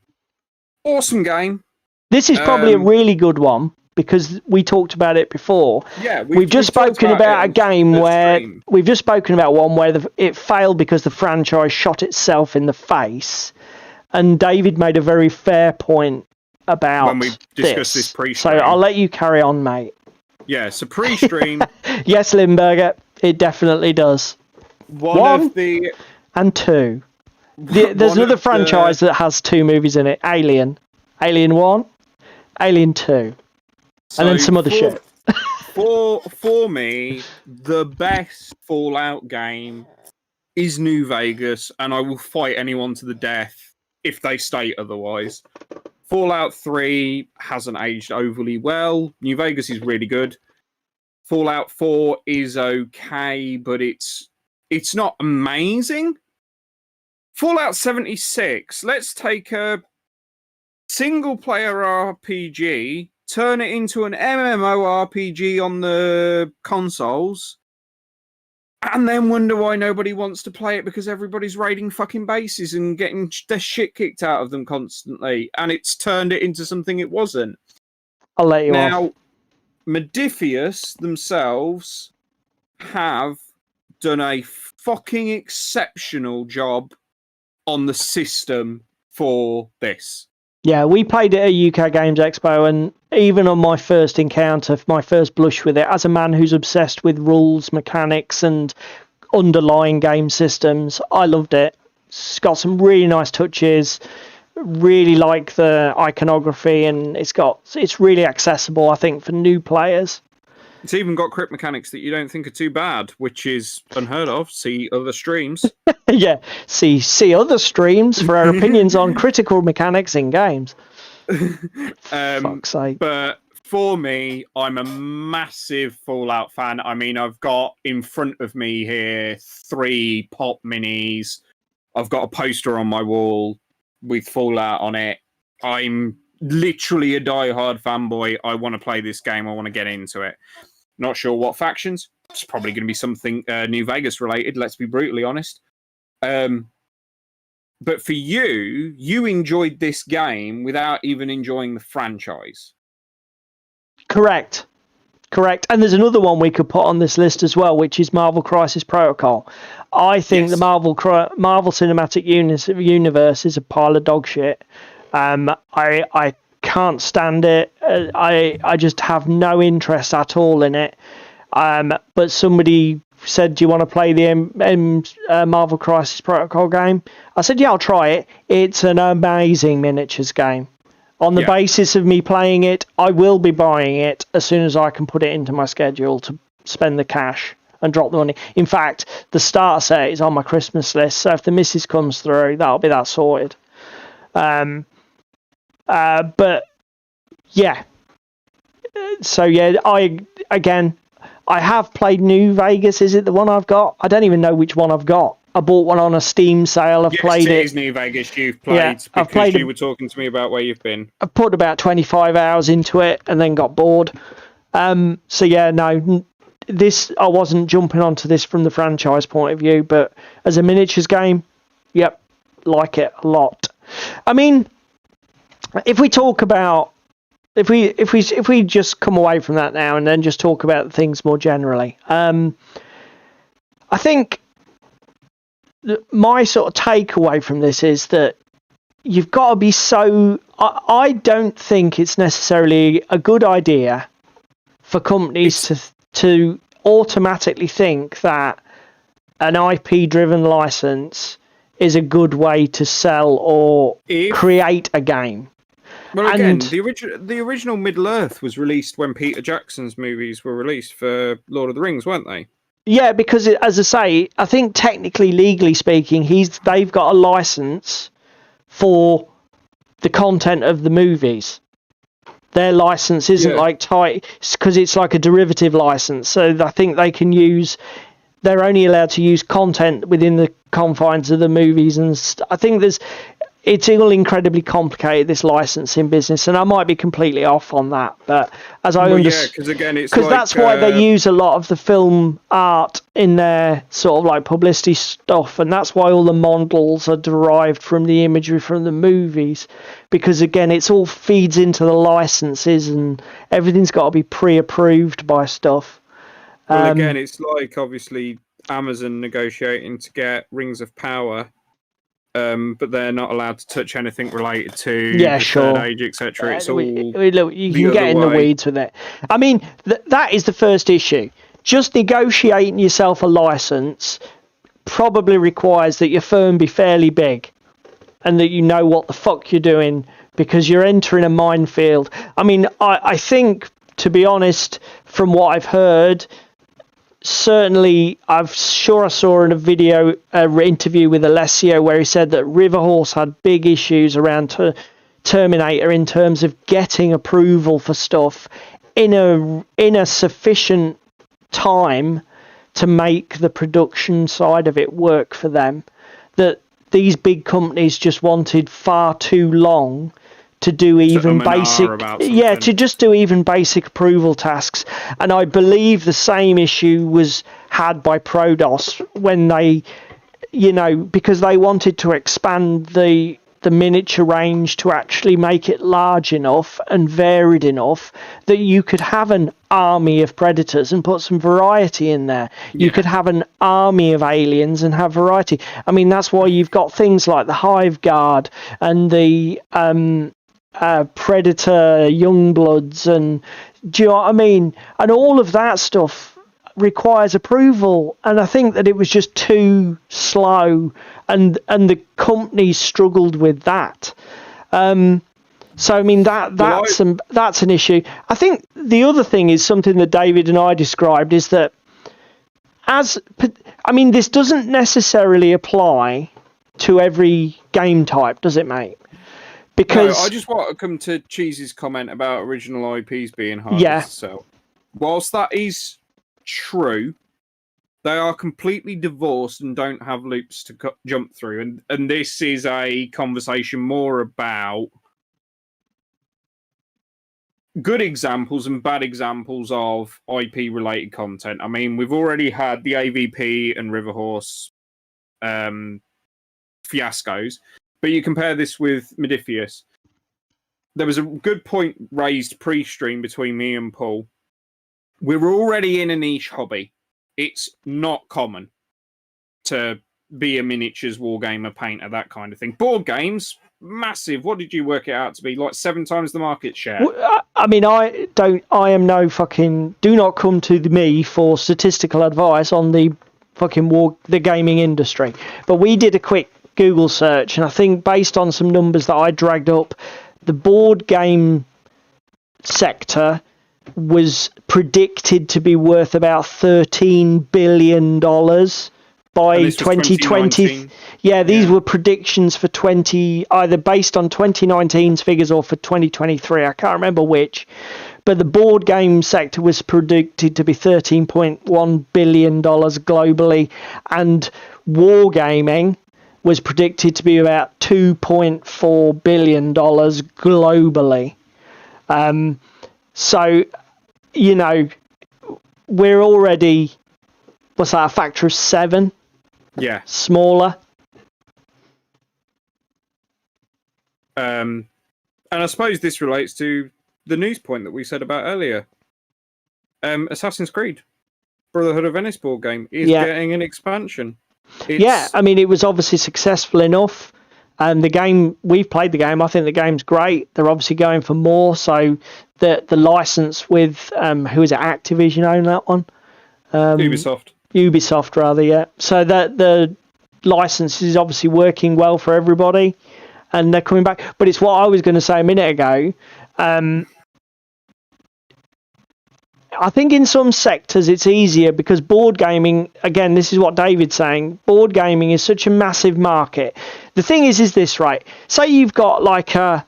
awesome game.
This is probably a really good one because we talked about it before.
Yeah,
we've just spoken about a game where we've just spoken about one where it failed because the franchise shot itself in the face. And David made a very fair point about
when we discuss this
So
pre-stream.
I'll let you carry on, mate.
Yeah, so pre-stream.
Yes, Limburger, it definitely does.
One of the
and 2. There's another franchise that has 2 movies in it. Alien 1, Alien 2, and then some other shit.
For me, the best Fallout game is New Vegas, and I will fight anyone to the death if they state otherwise. Fallout 3 hasn't aged overly well. New Vegas is really good. Fallout 4 is okay, but it's not amazing. Fallout 76, let's take a single-player RPG, turn it into an MMORPG on the consoles, and then wonder why nobody wants to play it because everybody's raiding fucking bases and getting their shit kicked out of them constantly, and it's turned it into something it wasn't.
I'll let you off.
Now, Modifius themselves have done a fucking exceptional job on the system for this.
Yeah, we played it at UK Games Expo, and even on my first encounter, my first blush with it, as a man who's obsessed with rules, mechanics, and underlying game systems, I loved it. It's got some really nice touches. Really like the iconography, and it's really accessible, I think, for new players.
It's even got crit mechanics that you don't think are too bad, which is unheard of. See other streams.
Yeah, see other streams for our opinions on critical mechanics in games. Fuck's sake.
But for me, I'm a massive Fallout fan. I mean, I've got in front of me here 3 pop minis. I've got a poster on my wall with Fallout on it. I'm literally a diehard fanboy. I want to play this game. I want to get into it. Not sure what factions. It's probably going to be something New Vegas related, let's be brutally honest. But for you enjoyed this game without even enjoying the franchise.
Correct. And there's another one we could put on this list as well, which is Marvel Crisis Protocol. I think the Marvel Cinematic Universe is a pile of dog shit. I can't stand it. I just have no interest at all in it. But somebody said, do you want to play the Marvel Crisis Protocol game? I said, yeah, I'll try it. It's an amazing miniatures game. On the basis of me playing it, I will be buying it as soon as I can put it into my schedule to spend the cash and drop the money. In fact, the starter set is on my Christmas list, so if the missus comes through, that'll be that sorted. But yeah. So yeah, I have played New Vegas. Is it the one I've got? I don't even know which one I've got. I bought one on a Steam sale. I've played it.
It is New Vegas you've played because you were talking to me about where you've been.
I put about 25 hours into it and then got bored. So yeah, no, this I wasn't jumping onto this from the franchise point of view, but as a miniatures game, yep, like it a lot. I mean, if we talk about if we just come away from that now and then just talk about things more generally, I think my sort of takeaway from this is that you've got to be so. I don't think it's necessarily a good idea for companies to automatically think that an IP-driven license is a good way to sell or create a game.
Well, again, the original Middle-earth was released when Peter Jackson's movies were released for Lord of the Rings, weren't they?
Yeah, because as I say, I think technically, legally speaking, they've got a license for the content of the movies. Their license isn't like tight because it's like a derivative license. So I think they're only allowed to use content within the confines of the movies, and I think it's all incredibly complicated, this licensing business, and I might be completely off on that, but as I understand, because that's why they use a lot of the film art in their sort of like publicity stuff, and that's why all the models are derived from the imagery from the movies, because again, it's all feeds into the licenses, and everything's got to be pre-approved by stuff.
Well, again, it's like obviously Amazon negotiating to get Rings of Power but they're not allowed to touch anything related to
Yeah,
the
sure.
third age, etc. It's all
Look, you
the
can get
other
in the
way.
weeds with it. I mean, that is the first issue. Just negotiating yourself a license probably requires that your firm be fairly big and that you know what the fuck you're doing, because you're entering a minefield. I mean, I think, to be honest, from what I've heard, certainly I saw in a video interview with Alessio where he said that Riverhorse had big issues around Terminator in terms of getting approval for stuff in a sufficient time to make the production side of it work for them. That these big companies just wanted far too long to do even to just do even basic approval tasks. And I believe the same issue was had by Prodos when they, because they wanted to expand the miniature range to actually make it large enough and varied enough that you could have an army of predators and put some variety in there.
Yeah.
You could have an army of aliens and have variety. I mean, that's why you've got things like the Hive Guard and the Predator Youngbloods, and do you know what I mean? And all of that stuff requires approval, and I think that it was just too slow, and the company struggled with that. So I mean that's an issue. I think the other thing is something that David and I described is that this doesn't necessarily apply to every game type, does it, mate? Because
no, I just want to come to Cheese's comment about original IPs being hard to sell. Whilst that is true, they are completely divorced and don't have loops to jump through. And this is a conversation more about good examples and bad examples of IP-related content. I mean, we've already had the AVP and Riverhorse fiascos, but you compare this with Modiphius. There was a good point raised pre-stream between me and Paul. We're already in a niche hobby. It's not common to be a miniatures wargamer, painter, that kind of thing. Board games, massive. What did you work it out to be? Like 7 times the market share.
I mean, do not come to me for statistical advice on the fucking the gaming industry. But we did a quick Google search, and I think based on some numbers that I dragged up, the board game sector was predicted to be worth about $13 billion by 2020. Yeah, these were predictions for either based on 2019's figures or for 2023. I can't remember which. But the board game sector was predicted to be $13.1 billion globally, and wargaming was predicted to be about $2.4 billion globally. So, we're already, what's that, a factor of 7?
Yeah.
Smaller.
And I suppose this relates to the news point that we said about earlier. Assassin's Creed, Brotherhood of Venice board game, is getting an expansion.
I mean, it was obviously successful enough. And we've played the game. I think the game's great. They're obviously going for more. So the license with who is it? Activision own that one. Ubisoft, rather. Yeah. So that the license is obviously working well for everybody, and they're coming back. But it's what I was going to say a minute ago. I think in some sectors it's easier because board gaming, again, this is what David's saying, board gaming is such a massive market. The thing is this, right? Say you've got like a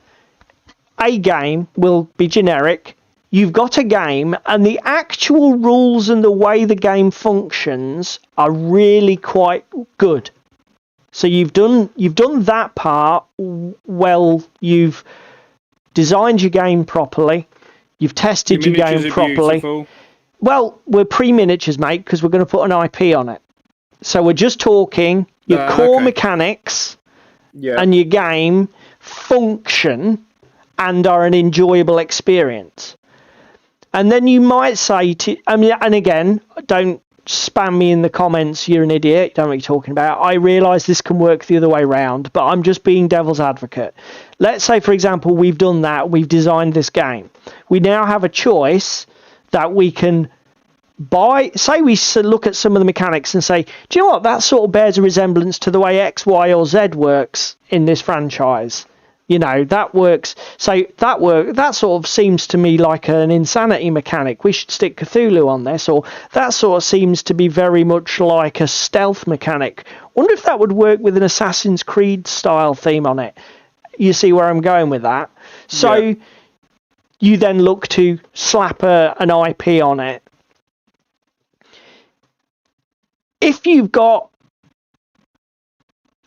game, will be generic, you've got a game and the actual rules and the way the game functions are really quite good. So you've done that part well, you've designed your game properly, you've tested your game properly.
Beautiful.
Well, we're pre-miniatures, mate, because we're going to put an IP on it. So we're just talking your core mechanics and your game function and are an enjoyable experience. And then you might say and again, don't spam me in the comments, you're an idiot, you don't know what you're talking about. I realise this can work the other way around, but I'm just being devil's advocate. Let's say, for example, we've done that, we've designed this game. We now have a choice that we can buy. Say we look at some of the mechanics and say, do you know what, that sort of bears a resemblance to the way X, Y, or Z works in this franchise. You know, that works. So that sort of seems to me like an insanity mechanic. We should stick Cthulhu on this. Or that sort of seems to be very much like a stealth mechanic. Wonder if that would work with an Assassin's Creed style theme on it. You see where I'm going with that? So
Yeah.
you then look to slap an IP on it. If you've got,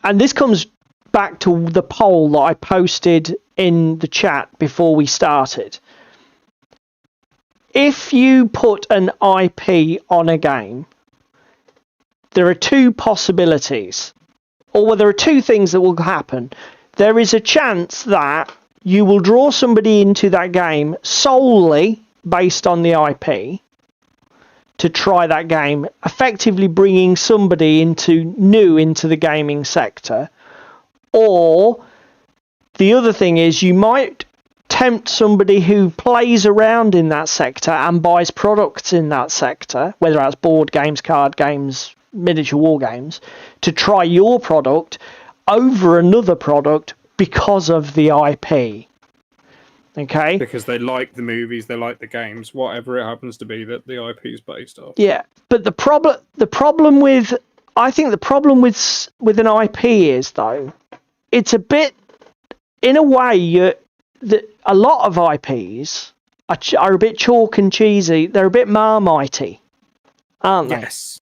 and this comes back to the poll that I posted in the chat before we started. If you put an IP on a game, there are two possibilities, or well, there are two things that will happen. There is a chance that you will draw somebody into that game solely based on the IP to try that game, effectively bringing somebody new into the gaming sector. Or the other thing is you might tempt somebody who plays around in that sector and buys products in that sector, whether that's board games, card games, miniature war games, to try your product over another product because of the IP. Okay?
Because they like the movies, they like the games, whatever it happens to be that the IP is based off.
Yeah, but the problem with an IP is, though, it's a bit, in a way, a lot of IPs are a bit chalk and cheesy. They're a bit Marmitey, aren't they?
Yes.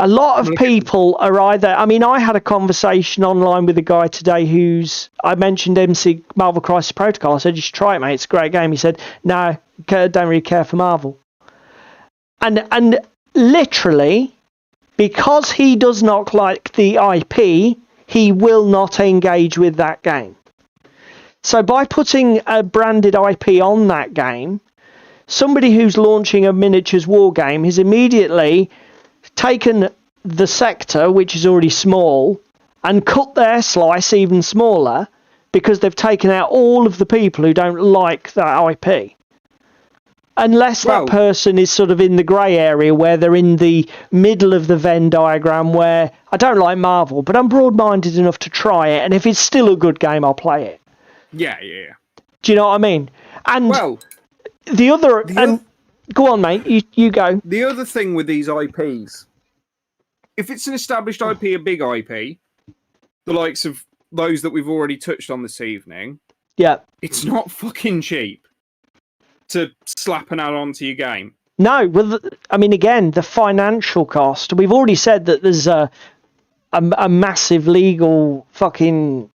A lot of people are either... I mean, I had a conversation online with a guy today I mentioned MC Marvel Crisis Protocol. I said, you should try it, mate. It's a great game. He said, no, don't really care for Marvel. And literally, because he does not like the IP, he will not engage with that game. So by putting a branded IP on that game, somebody who's launching a miniatures war game has immediately taken the sector, which is already small, and cut their slice even smaller because they've taken out all of the people who don't like that IP. Unless that person is sort of in the grey area where they're in the middle of the Venn diagram where I don't like Marvel, but I'm broad-minded enough to try it, and if it's still a good game, I'll play it.
Yeah.
Do you know what I mean? And
well,
go on, mate, you go.
The other thing with these IPs, if it's an established IP, a big IP, the likes of those that we've already touched on this evening,
yeah,
it's not fucking cheap to slap an add-on to your game.
No, well, I mean, again, the financial cost. We've already said that there's a massive legal fucking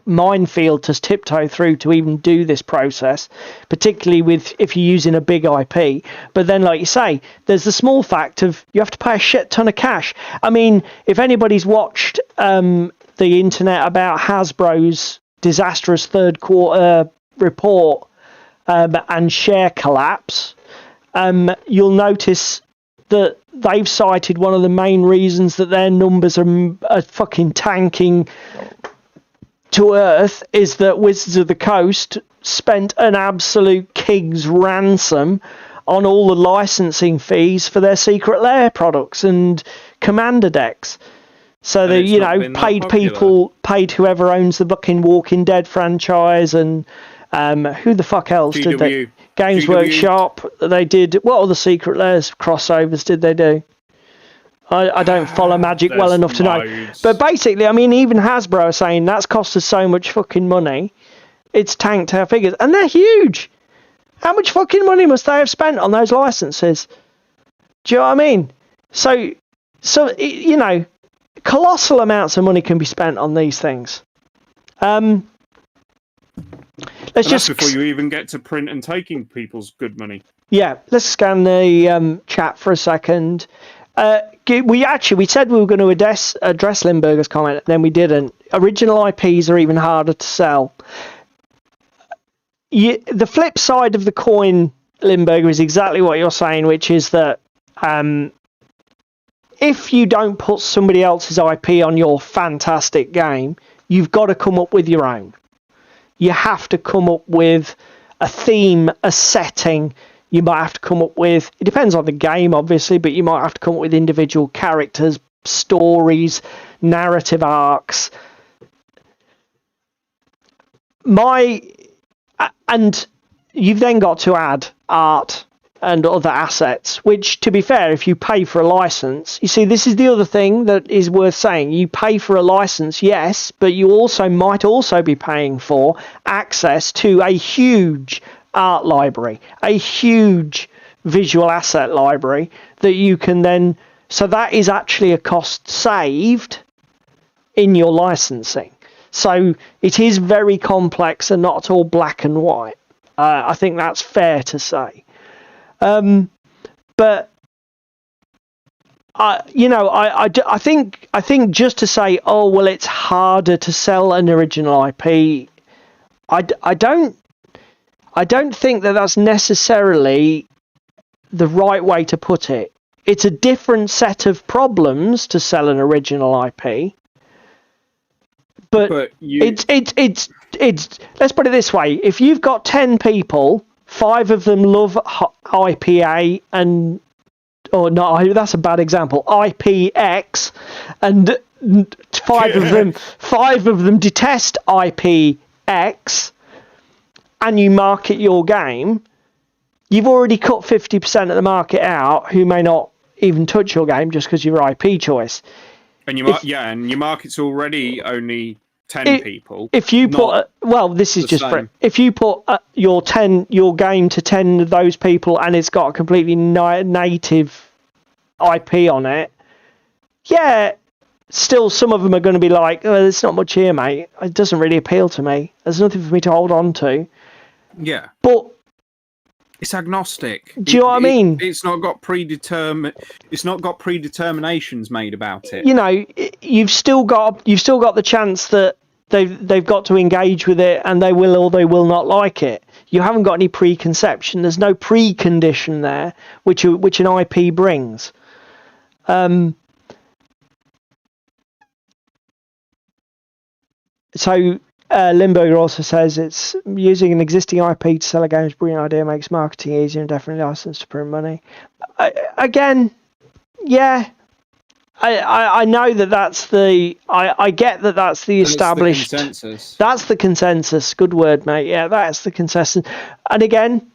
minefield to tiptoe through to even do this process, particularly if you're using a big IP. But then, like you say, there's the small fact of you have to pay a shit ton of cash. I mean, if anybody's watched the internet about Hasbro's disastrous third quarter report and share collapse, you'll notice that they've cited one of the main reasons that their numbers are fucking tanking to earth is that Wizards of the Coast spent an absolute king's ransom on all the licensing fees for their Secret Lair products and Commander decks. So they, paid whoever owns the fucking Walking Dead franchise and who the fuck else did they? Games Workshop. They did. What other Secret Lairs crossovers did they do? I don't follow Magic well enough to know. But basically, I mean, even Hasbro are saying that's cost us so much fucking money. It's tanked our figures. And they're huge. How much fucking money must they have spent on those licenses? Do you know what I mean? So you know, colossal amounts of money can be spent on these things.
That's before you even get to print and taking people's good money.
Yeah, let's scan the chat for a second. We said we were going to address Limburger's comment, then we didn't. Original IPs are even harder to sell. The flip side of the coin, Limburger, is exactly what you're saying, which is that if you don't put somebody else's IP on your fantastic game, you've got to come up with your own. You have to come up with a theme, a setting. You might have to come up with, it depends on the game, obviously, but you might have to come up with individual characters, stories, narrative arcs. And you've then got to add art and other assets, which, to be fair, if you pay for a license, you see, this is the other thing that is worth saying. You pay for a license, yes, but you also might also be paying for access to a huge art library, a huge visual asset library that you can then, so that is actually a cost saved in your licensing. So it is very complex and not at all black and white. I think that's fair to say. But I think just to say, oh well, it's harder to sell an original IP. I don't think that that's necessarily the right way to put it. It's a different set of problems to sell an original IP. But it's let's put it this way. If you've got 10 people, 5 of them love IPA and that's a bad example. IPX, and 5 of them detest IPX, and you market your game, you've already cut 50% of the market out who may not even touch your game just because your IP choice.
And your market's already only 10 people.
If you put this is just for, if you put your game to 10 of those people and it's got a completely native IP on it, still some of them are going to be like, oh, there's not much here, mate. It doesn't really appeal to me. There's nothing for me to hold on to.
Yeah.
But
it's agnostic.
Do you know what I mean?
It's not got predeterminations made about it.
You know, you've still got the chance that they've got to engage with it and they will or they will not like it. You haven't got any preconception. There's no precondition there, which an IP brings. So Limburger also says it's using an existing IP to sell a game's brilliant idea makes marketing easier and definitely licensed to print money. I know that's the I get that that's the established
consensus.
That's the consensus. Good word, mate. Yeah, that's the consensus. And again,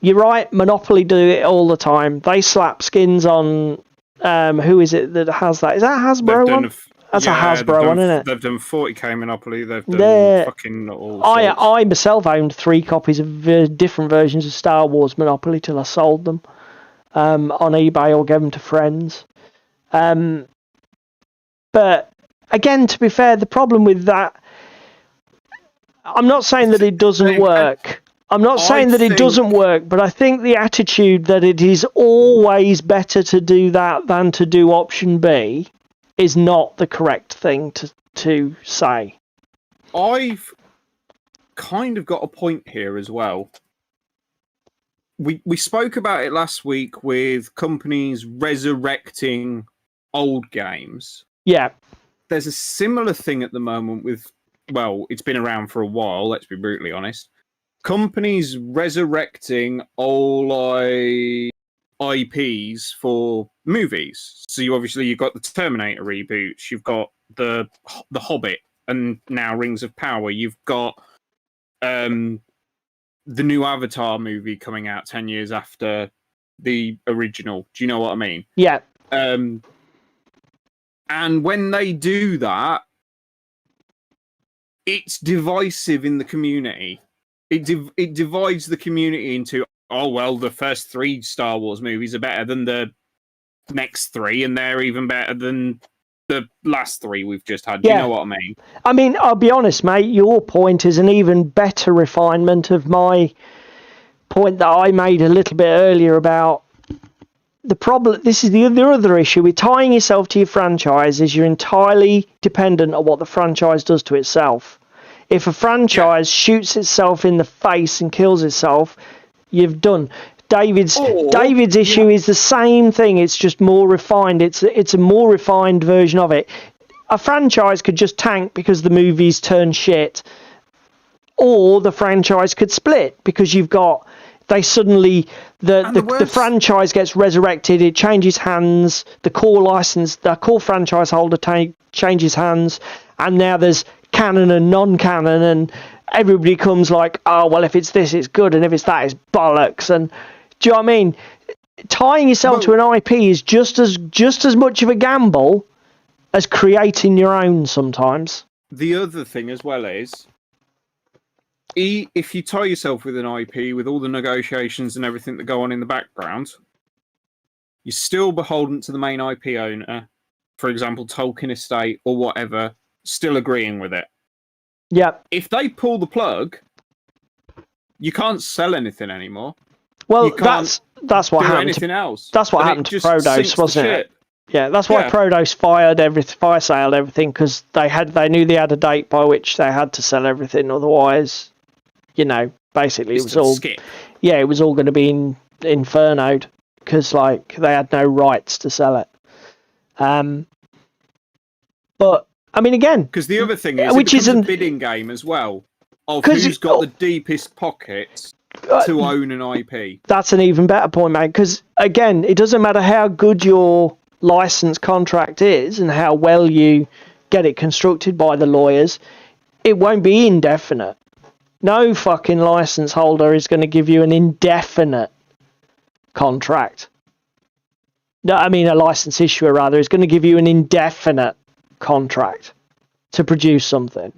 you're right. Monopoly do it all the time. They slap skins on. Who is it that has that? Is that Hasbro one? That's a Hasbro one, isn't it?
They've done 40k Monopoly. They've done fucking all sorts.
I myself owned 3 copies of different versions of Star Wars Monopoly till I sold them on eBay or gave them to friends. But again, to be fair, the problem with that, I'm not saying that it doesn't work. It doesn't work, but I think the attitude that it is always better to do that than to do option B is not the correct thing to say.
I've kind of got a point here as well. We spoke about it last week with companies resurrecting old games.
Yeah.
There's a similar thing at the moment with, well, it's been around for a while, let's be brutally honest. Companies resurrecting old IPs for movies. So you've got the Terminator reboots, you've got the Hobbit, and now Rings of Power. You've got the new Avatar movie coming out 10 years after the original. Do you know what I mean?
Yeah.
And when they do that, it's divisive in the community. It divides the community into, oh, well, the first 3 Star Wars movies are better than the next 3, and they're even better than the last 3 we've just had. Do you know what I mean?
I mean, I'll be honest, mate, your point is an even better refinement of my point that I made a little bit earlier about the problem. This is the other issue with tying yourself to your franchise is you're entirely dependent on what the franchise does to itself. If a franchise shoots itself in the face and kills itself, you've done. David's
Or-
David's issue is the same thing. It's just more refined. It's a more refined version of it. A franchise could just tank because the movies turn shit, or the franchise could split because you've got the franchise gets resurrected. It changes hands. The core franchise holder changes hands, and now there's canon and non-canon, and everybody comes like, oh well, if it's this, it's good, and if it's that, it's bollocks. And do you know what I mean? Tying yourself to an IP is just as much of a gamble as creating your own sometimes.
The other thing as well is, if you tie yourself with an IP, with all the negotiations and everything that go on in the background, you're still beholden to the main IP owner, for example, Tolkien Estate or whatever, still agreeing with it.
Yeah.
If they pull the plug, you can't sell anything anymore.
Well,
you can't
that's what
do
happened.
Anything else.
That's what happened to Prodos, wasn't it? Yeah, that's why Prodos fire saled everything, because they knew they had a date by which they had to sell everything. Otherwise, basically it was all
skip.
Yeah, it was all going to be infernoed because they had no rights to sell it. But I mean, again,
because the other thing is,
which
it becomes
isn't
a bidding game as well of who's got the deepest pockets to own an IP.
That's an even better point, mate. Because again, it doesn't matter how good your license contract is and how well you get it constructed by the lawyers, it won't be indefinite. No fucking license holder is going to give you an indefinite contract. No, I mean a license issuer rather is going to give you an indefinite contract to produce something.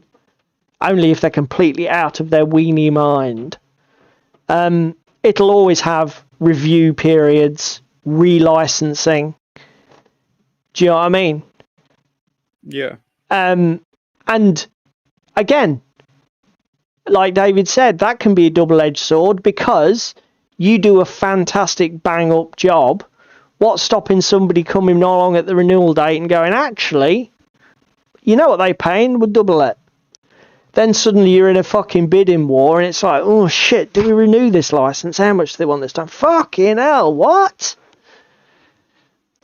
Only if they're completely out of their weenie mind. It'll always have review periods, relicensing. Do you know what I mean?
Yeah.
And again, like David said, that can be a double-edged sword because you do a fantastic bang-up job. What's stopping somebody coming along at the renewal date and going, actually, you know what they're paying? We'll double it. Then suddenly you're in a fucking bidding war and it's like, oh shit, do we renew this license? How much do they want this time? Fucking hell, what?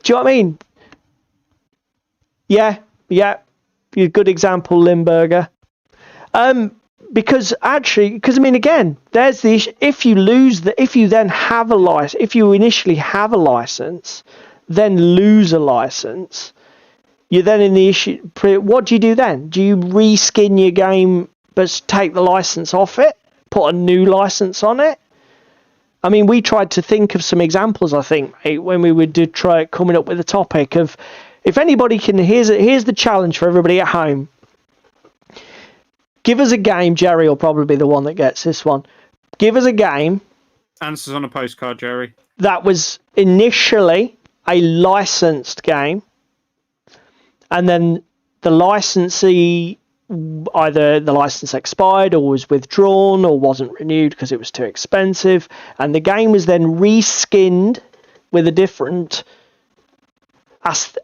Do you know what I mean? Yeah, you're a good example, Limburger. Because I mean, again, there's the issue. If you initially have a license, then lose a license, you're then in the issue. What do you do then? Do you reskin your game but take the license off it, put a new license on it? I mean, we tried to think of some examples, I think, when we would try coming up with a topic of, if anybody can, here's the challenge for everybody at home. Give us a game. Jerry will probably be the one that gets this one. Give us a game.
Answers on a postcard, Jerry. That
was initially a licensed game. And then the licensee, either the license expired or was withdrawn or wasn't renewed because it was too expensive. And the game was then reskinned with a different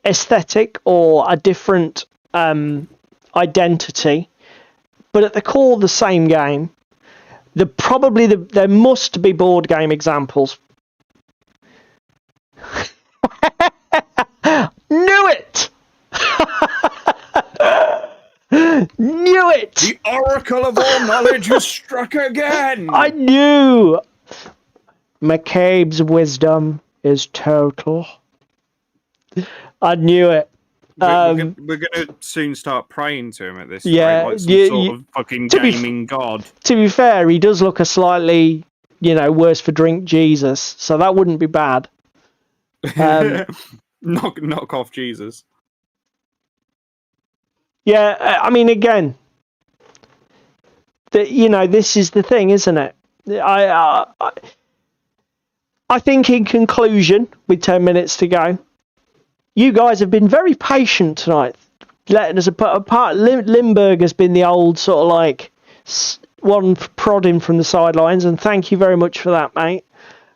aesthetic or a different identity. But at the core, the same game. There must be board game examples. Knew it! Knew it!
The oracle of all knowledge has struck again!
I knew! McCabe's wisdom is total. I knew it.
We're going to soon start praying to him at this rate, like some sort of fucking gaming god.
To be fair, he does look a slightly, worse for drink Jesus, so that wouldn't be bad.
Knock off Jesus.
Yeah, I mean, again, this is the thing, isn't it? I think in conclusion, with 10 minutes to go, you guys have been very patient tonight, letting us apart. Limburg has been the old sort of one prodding from the sidelines, and thank you very much for that, mate.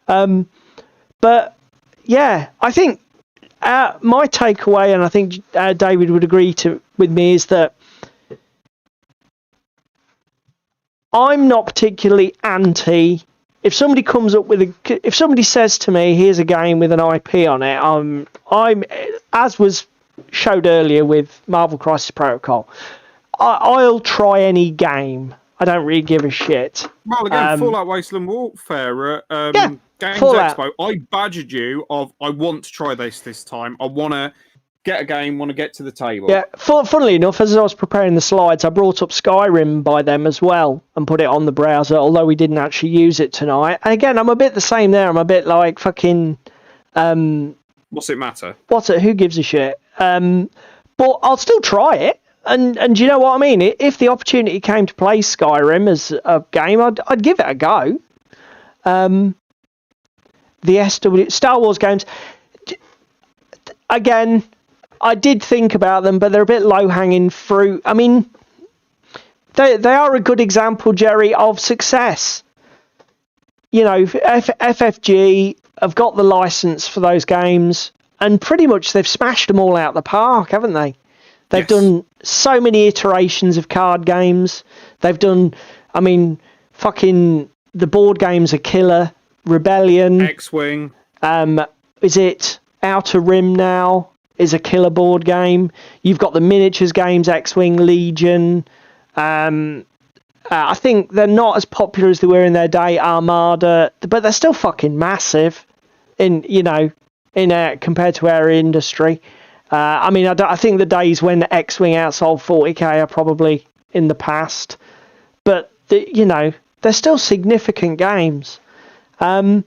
But yeah, I think my takeaway, and I think David would agree with me, is that I'm not particularly anti if somebody comes up with if somebody says to me, here's a game with an IP on it, I'm as was showed earlier with Marvel Crisis Protocol, I'll try any game. I don't really give a shit.
Well, again, Fallout Wasteland Warfare at
Yeah,
Games
Fallout.
Expo, I badgered you of, I want to try this time. I want to get a game, want to get to the table.
Yeah, funnily enough, as I was preparing the slides, I brought up Skyrim by them as well and put it on the browser, although we didn't actually use it tonight. And again, I'm a bit the same there. I'm a bit like fucking...
what's it matter?
Who gives a shit? But I'll still try it. And do you know what I mean? If the opportunity came to play Skyrim as a game, I'd give it a go. The Star Wars games, again, I did think about them, but they're a bit low-hanging fruit. I mean, they are a good example, Jerry, of success. You know, FFG have got the license for those games, and pretty much they've smashed them all out the park, haven't they? They've done so many iterations of card games. They've done, I mean, fucking the board games are killer. Rebellion.
X-Wing.
Is it Outer Rim now? Is a killer board game. You've got the miniatures games, X-Wing, Legion. I think they're not as popular as they were in their day, Armada, but they're still fucking massive in compared to our industry. I think the days when X-Wing outsold 40k are probably in the past, but they're still significant games, and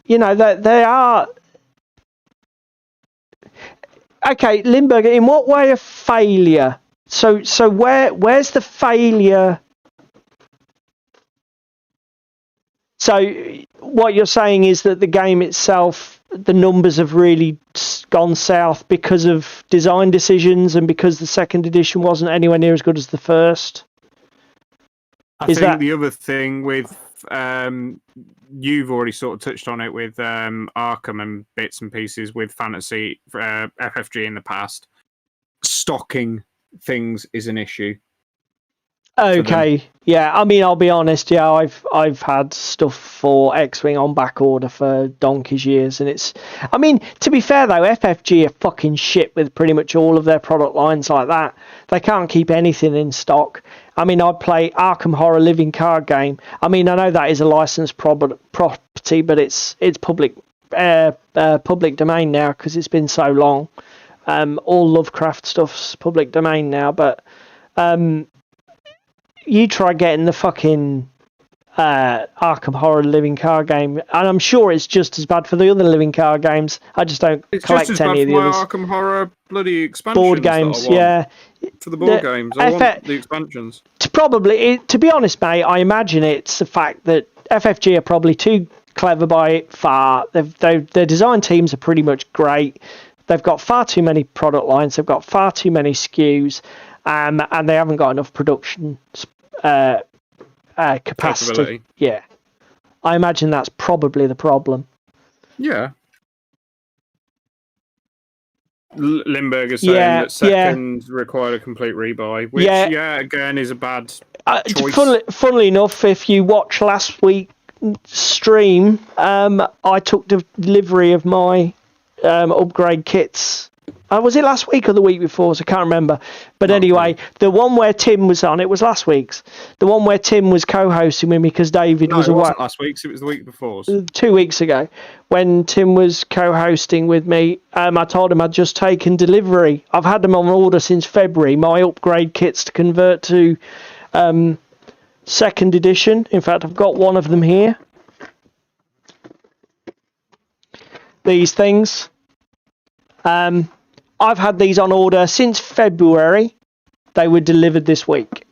they are. Okay, Lindbergh, in what way a failure? So where's the failure? So what you're saying is that the game itself, the numbers have really gone south because of design decisions and because the second edition wasn't anywhere near as good as the first?
I think the other thing with, you've already sort of touched on it with Arkham and bits and pieces with Fantasy FFG in the past. Stocking things is an issue.
Okay, yeah. I mean, I'll be honest. Yeah, I've had stuff for X-Wing on back order for donkey's years, and it's. I mean, to be fair though, FFG are fucking shit with pretty much all of their product lines like that. They can't keep anything in stock. I mean, I play Arkham Horror Living Card Game. I mean, I know that is a licensed property, but it's public domain now because it's been so long. All Lovecraft stuff's public domain now, but you try getting the fucking Arkham Horror Living Card Game, and I'm sure it's just as bad for the other living card games. I just don't collect any of the others.
Arkham Horror bloody expansions.
Board games, yeah.
For the board games, I want the expansions.
To be honest, mate, I imagine it's the fact that FFG are probably too clever by far. Their design teams are pretty much great. They've got far too many product lines. They've got far too many SKUs, and they haven't got enough production capacity. Yeah, I imagine that's probably the problem.
Yeah. Limburger saying that second required a complete rebuy, which again is a bad choice.
Funnily enough, if you watch last week's stream, I took delivery of my upgrade kits. Was it last week or the week before? So I can't remember. But anyway, the one where Tim was on, it was last week's. The one where Tim was co-hosting with me because David was away.
It wasn't last week's, it was the week before.
2 weeks ago, when Tim was co-hosting with me, I told him I'd just taken delivery. I've had them on order since February, my upgrade kits to convert to second edition. In fact, I've got one of them here. These things. I've had these on order since February. They were delivered this week.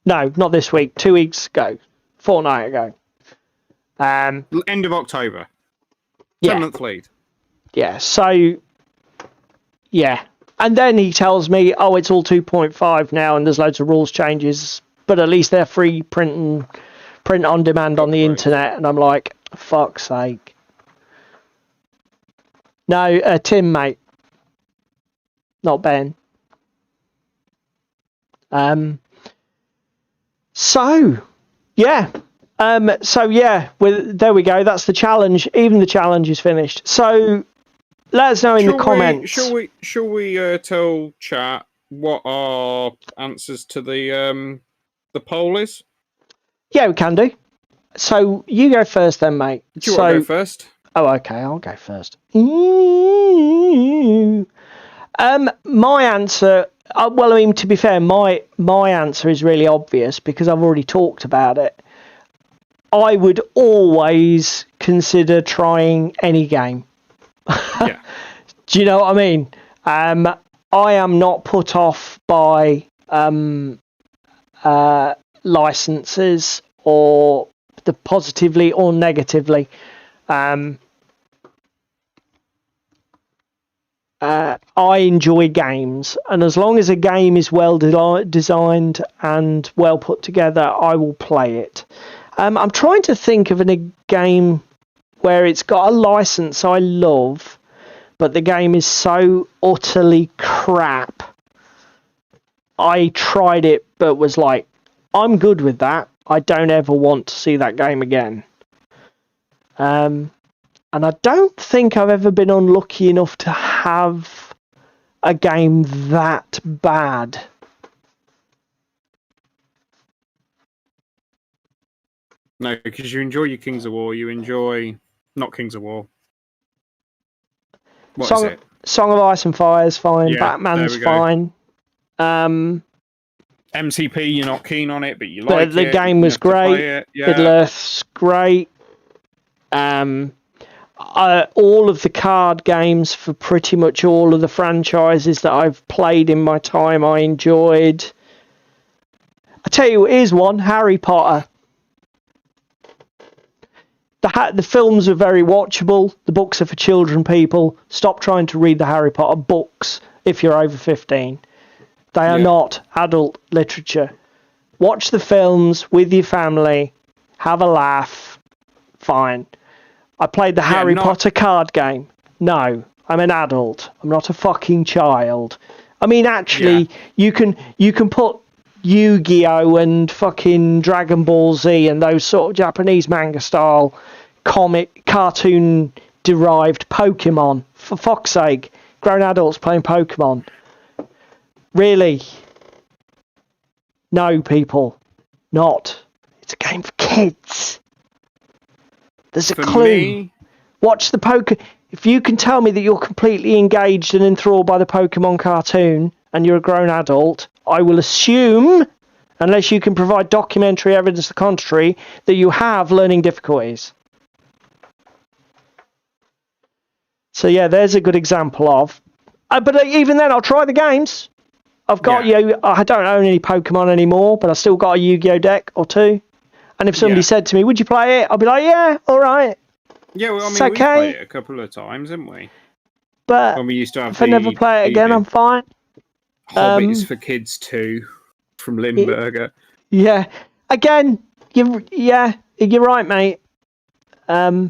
No, not this week. 2 weeks ago. Fortnight ago.
End of October. 10-month lead.
Yeah, so... Yeah. And then he tells me, oh, it's all 2.5 now and there's loads of rules changes. But at least they're free print on demand on the internet. And I'm like, fuck's sake. No, Tim, mate. Not Ben. So, yeah. There we go. That's the challenge. Even the challenge is finished. So, let us know in the comments.
Shall we tell chat what our answers to the poll is?
Yeah, we can do. So, you go first then, mate.
Do you want to go first?
Oh, okay. I'll go first. My answer... well, I mean, to be fair, my answer is really obvious because I've already talked about it. I would always consider trying any game.
Yeah.
Do you know what I mean? I am not put off by licenses or the positively or negatively. I enjoy games, and as long as a game is well designed and well put together, I will play it. I'm trying to think of a game where it's got a license I love, but the game is so utterly crap. I tried it, but was like, I'm good with that. I don't ever want to see that game again. And I don't think I've ever been unlucky enough to have a game that bad.
No, because you enjoy your Kings of War. You enjoy... Not Kings of War. What is it?
Song of Ice and Fire is fine.
Yeah,
Batman's fine.
MCP, you're not keen on it, but you like it.
The game was great. Middle-earth's great. All of the card games for pretty much all of the franchises that I've played in my time, I enjoyed. I tell you, here's one: Harry Potter. The films are very watchable. The books are for children people. Stop trying to read the Harry Potter books if you're over 15. They are not adult literature. Watch the films with your family. Have a laugh. Fine. I played the Harry Potter card game. No, I'm an adult. I'm not a fucking child. I mean, actually, you can put Yu-Gi-Oh! And fucking Dragon Ball Z and those sort of Japanese manga style cartoon derived Pokemon. For fuck's sake, grown adults playing Pokemon. Really? No, people. Not. It's a game for kids. There's a clue. Watch the If you can tell me that you're completely engaged and enthralled by the Pokemon cartoon and you're a grown adult, I will assume, unless you can provide documentary evidence to the contrary, that you have learning difficulties. So yeah, there's a good example of. But even then, I'll try the games. I've got I don't own any Pokemon anymore, but I still got a Yu-Gi-Oh deck or two. And if somebody said to me, "Would you play it?" I'll be like, "Yeah, all right."
Yeah, well, I mean, we played it a couple of times, haven't we?
But
when we used to have
if I never play it again, I'm fine.
Hobbits for Kids 2 from Limburger.
Yeah. Again, you're right, mate.
For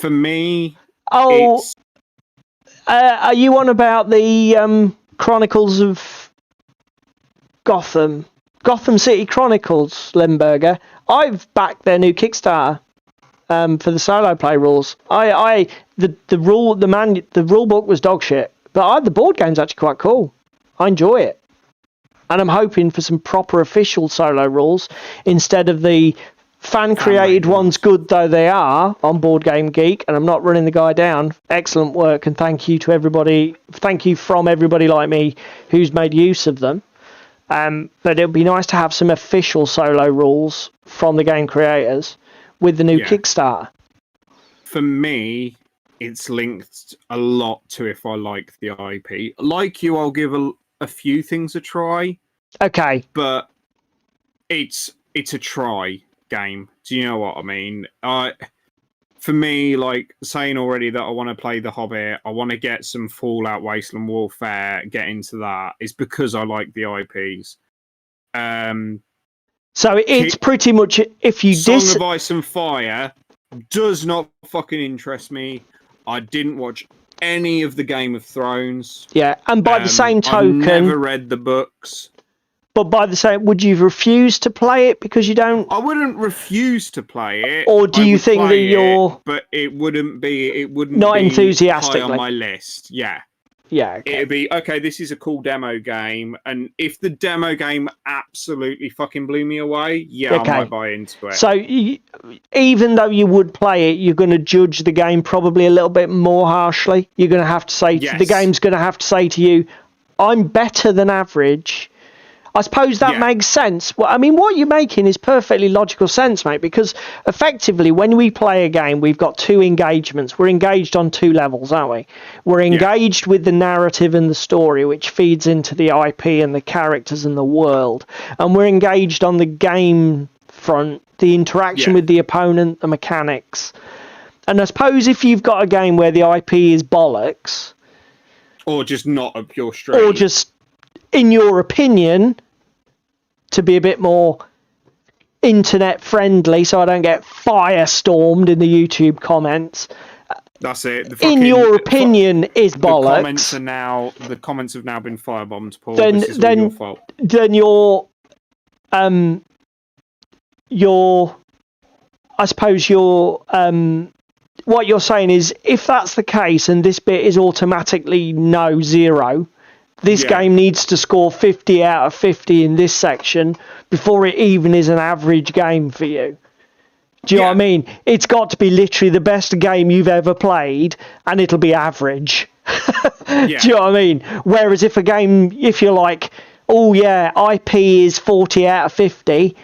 me,
are you on about the Chronicles of Gotham City Chronicles, Limburger? I've backed their new Kickstarter for the solo play rules. The rule book was dog shit, but the board game's actually quite cool. I enjoy it, and I'm hoping for some proper official solo rules instead of the fan created ones. Good though they are on Board Game Geek, and I'm not running the guy down. Excellent work, and thank you to everybody. Thank you from everybody like me who's made use of them. But it'd be nice to have some official solo rules from the game creators with the new Kickstarter.
For me, it's linked a lot to if I like the IP. Like you, I'll give a few things a try.
Okay.
But it's a try game. Do you know what I mean? For me, like saying already that I want to play The Hobbit, I want to get some Fallout, Wasteland Warfare, get into that, is because I like the IPs.
So it's pretty much, if you
Song of Ice and Fire does not fucking interest me. I didn't watch any of the Game of Thrones.
Yeah, and by the same token,
I've never read the books.
But by the same, would you refuse to play it because you don't?
I wouldn't refuse to play it.
Or do you think that you're
but it wouldn't be
not
high
enthusiastically
on my list. Yeah.
Yeah, okay.
It'd be, okay, this is a cool demo game, and if the demo game absolutely fucking blew me away, yeah,
Okay.
I might buy into it.
So even though you would play it, you're going to judge the game probably a little bit more harshly. You're going to have to say,
Yes.
the game's going to have to say to you, I'm better than average. I suppose that makes sense. Well, I mean, what you're making is perfectly logical sense, mate, because effectively when we play a game, we've got two engagements. We're engaged on two levels, aren't we? We're engaged with the narrative and the story, which feeds into the IP and the characters and the world. And we're engaged on the game front, the interaction with the opponent, the mechanics. And I suppose if you've got a game where the IP is bollocks,
or just not a pure straight,
or just, in your opinion, to be a bit more internet friendly so I don't get firestormed in the YouTube comments.
That's it.
In your opinion, is bollocks.
The comments have now been firebombed, Paul.
Then,
this is all your fault.
Then I suppose what you're saying is, if that's the case and this bit is automatically no 0, this game needs to score 50 out of 50 in this section before it even is an average game for you. Do you know what I mean? It's got to be literally the best game you've ever played, and it'll be average. Do you know what I mean? Whereas if you're like, oh yeah, IP is 40 out of 50,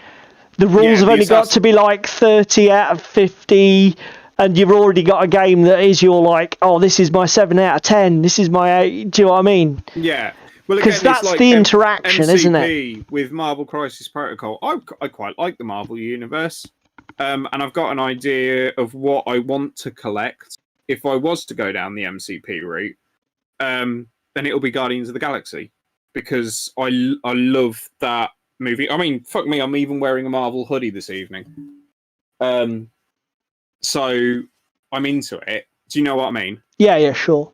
the rules have only got to be like 30 out of 50, and you've already got a game that is your like, oh, this is my 7 out of 10, this is my 8, do you know what I mean?
Yeah. Well,
because that's like the interaction,
MCP
isn't it?
With Marvel Crisis Protocol, I quite like the Marvel universe, and I've got an idea of what I want to collect if I was to go down the MCP route. Then it'll be Guardians of the Galaxy, because I love that movie. I mean, fuck me, I'm even wearing a Marvel hoodie this evening. So I'm into it. Do you know what I mean?
Yeah, sure.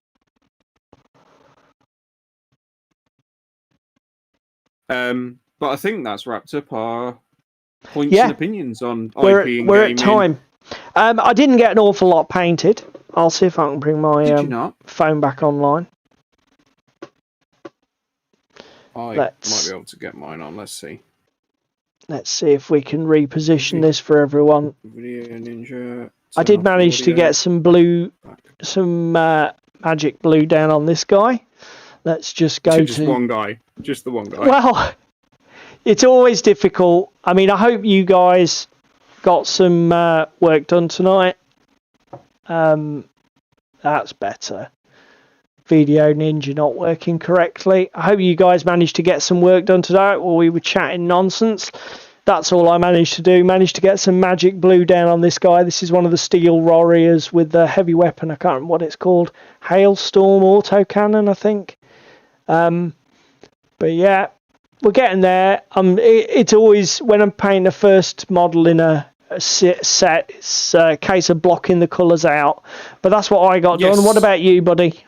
But I think that's wrapped up our points and opinions on IP and gaming.
We're at time. I didn't get an awful lot painted. I'll see if I can bring my phone back online.
I might be able to get mine on. Let's see.
Let's see if we can reposition this for everyone.
Video Ninja.
I did manage to get some magic blue down on this guy. Let's just go
just one guy. Just the one guy.
Well, it's always difficult. I mean, I hope you guys got some work done tonight. That's better. Video Ninja not working correctly. I hope you guys managed to get some work done today while we were chatting nonsense. That's all I managed to do. Managed to get some magic blue down on this guy. This is one of the steel warriors with the heavy weapon. I can't remember what it's called. Hailstorm autocannon, I think. But yeah, we're getting there. It's always, when I'm painting a first model in a set, it's a case of blocking the colours out. But that's what I got done. What about you, buddy?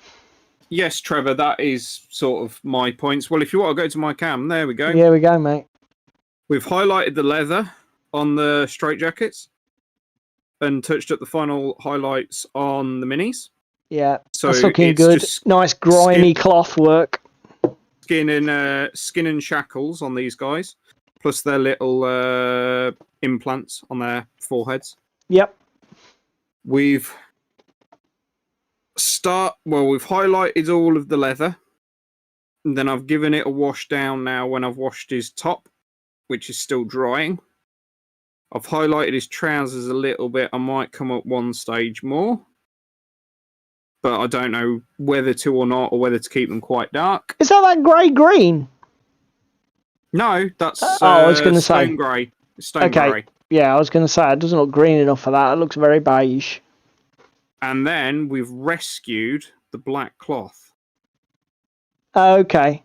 Yes, Trevor, that is sort of my points. Well, if you want to go to my cam, there we go.
Here we go, mate.
We've highlighted the leather on the straitjackets and touched up the final highlights on the minis.
Yeah, so that's looking good. Nice grimy cloth work.
Skin and shackles on these guys, plus their little implants on their foreheads.
Yep.
We've highlighted all of the leather, and then I've given it a wash down now when I've washed his top, which is still drying. I've highlighted his trousers a little bit. I might come up one stage more, but I don't know whether to or not, or whether to keep them quite dark.
Is that grey-green?
No, that's
I was going to say
stone grey. Stone grey.
Yeah, I was going to say, it doesn't look green enough for that. It looks very beige.
And then we've rescued the black cloth.
Okay.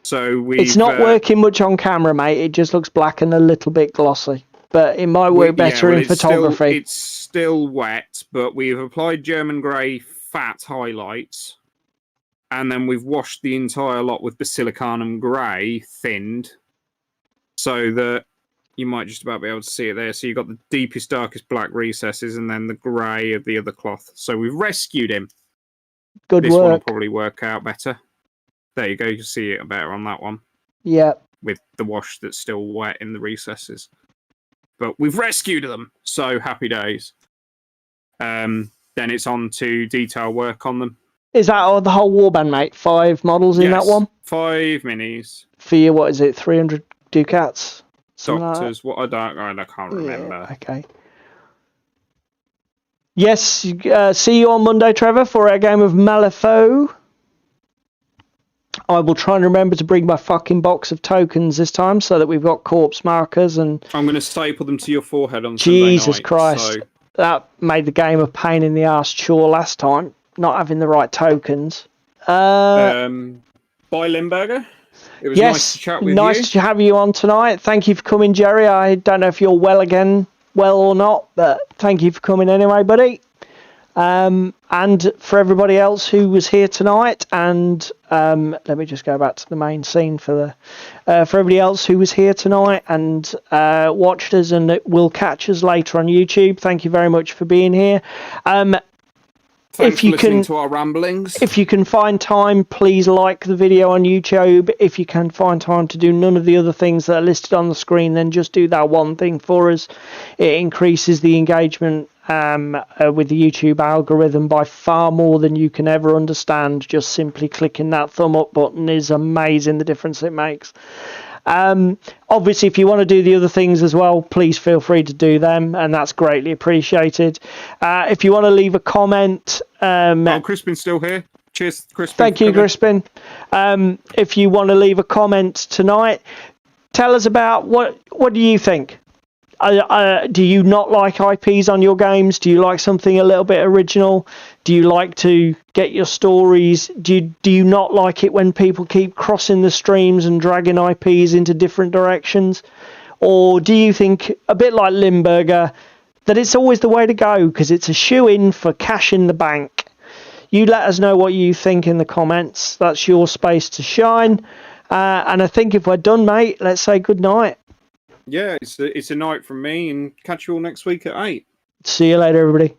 So
it's not working much on camera, mate. It just looks black and a little bit glossy. But it might work better in photography.
It's still wet, but we've applied German grey fat highlights And then we've washed the entire lot with Basilicanum Grey, thinned, so that you might just about be able to see it there. So you've got the deepest, darkest black recesses and then the grey of the other cloth. So we've rescued him.
Good
this one will
work.
probably work out better. There you go. You can see it better on that one.
Yeah.
With the wash that's still wet in the recesses. But we've rescued them. So happy days. Then it's on to detail work on them.
Is that the whole warband, mate? 5 models in that one?
5 minis.
For you, what is it? 300 ducats?
Doctors, what I can't remember.
Yeah, okay. Yes, see you on Monday, Trevor, for our game of Malifaux. I will try and remember to bring my fucking box of tokens this time so that we've got corpse markers and...
I'm going to staple them to your forehead on
Jesus
Sunday night,
Christ.
So...
That made the game a pain in the arse chore last time, not having the right tokens.
By Limburger? It was nice to chat with you.
Nice to have you on tonight. Thank you for coming, Jerry. I don't know if you're well or not, but thank you for coming anyway, buddy. And for everybody else who was here tonight, and let me just go back to the main scene for everybody else who was here tonight and watched us and will catch us later on YouTube. Thank you very much for being here.
Thanks for listening to our ramblings.
If you can find time, please like the video on YouTube. If you can find time to do none of the other things that are listed on the screen, then just do that one thing for us. It increases the engagement with the YouTube algorithm by far more than you can ever understand. Just simply clicking that thumb up button is amazing, the difference it makes. Obviously, if you want to do the other things as well, please feel free to do them, and that's greatly appreciated. If you want to leave a comment...
Crispin's still here. Cheers, Crispin.
Thank you, Crispin. If you want to leave a comment tonight, tell us about what do you think? Do you not like IPs on your games? Do you like something a little bit original? Do you like to get your stories? Do you not like it when people keep crossing the streams and dragging IPs into different directions? Or do you think, a bit like Limburger, that it's always the way to go because it's a shoe-in for cash in the bank? You let us know what you think in the comments. That's your space to shine. And I think if we're done, mate, let's say good night.
Yeah, it's a night from me, and catch you all next week at 8.
See you later, everybody.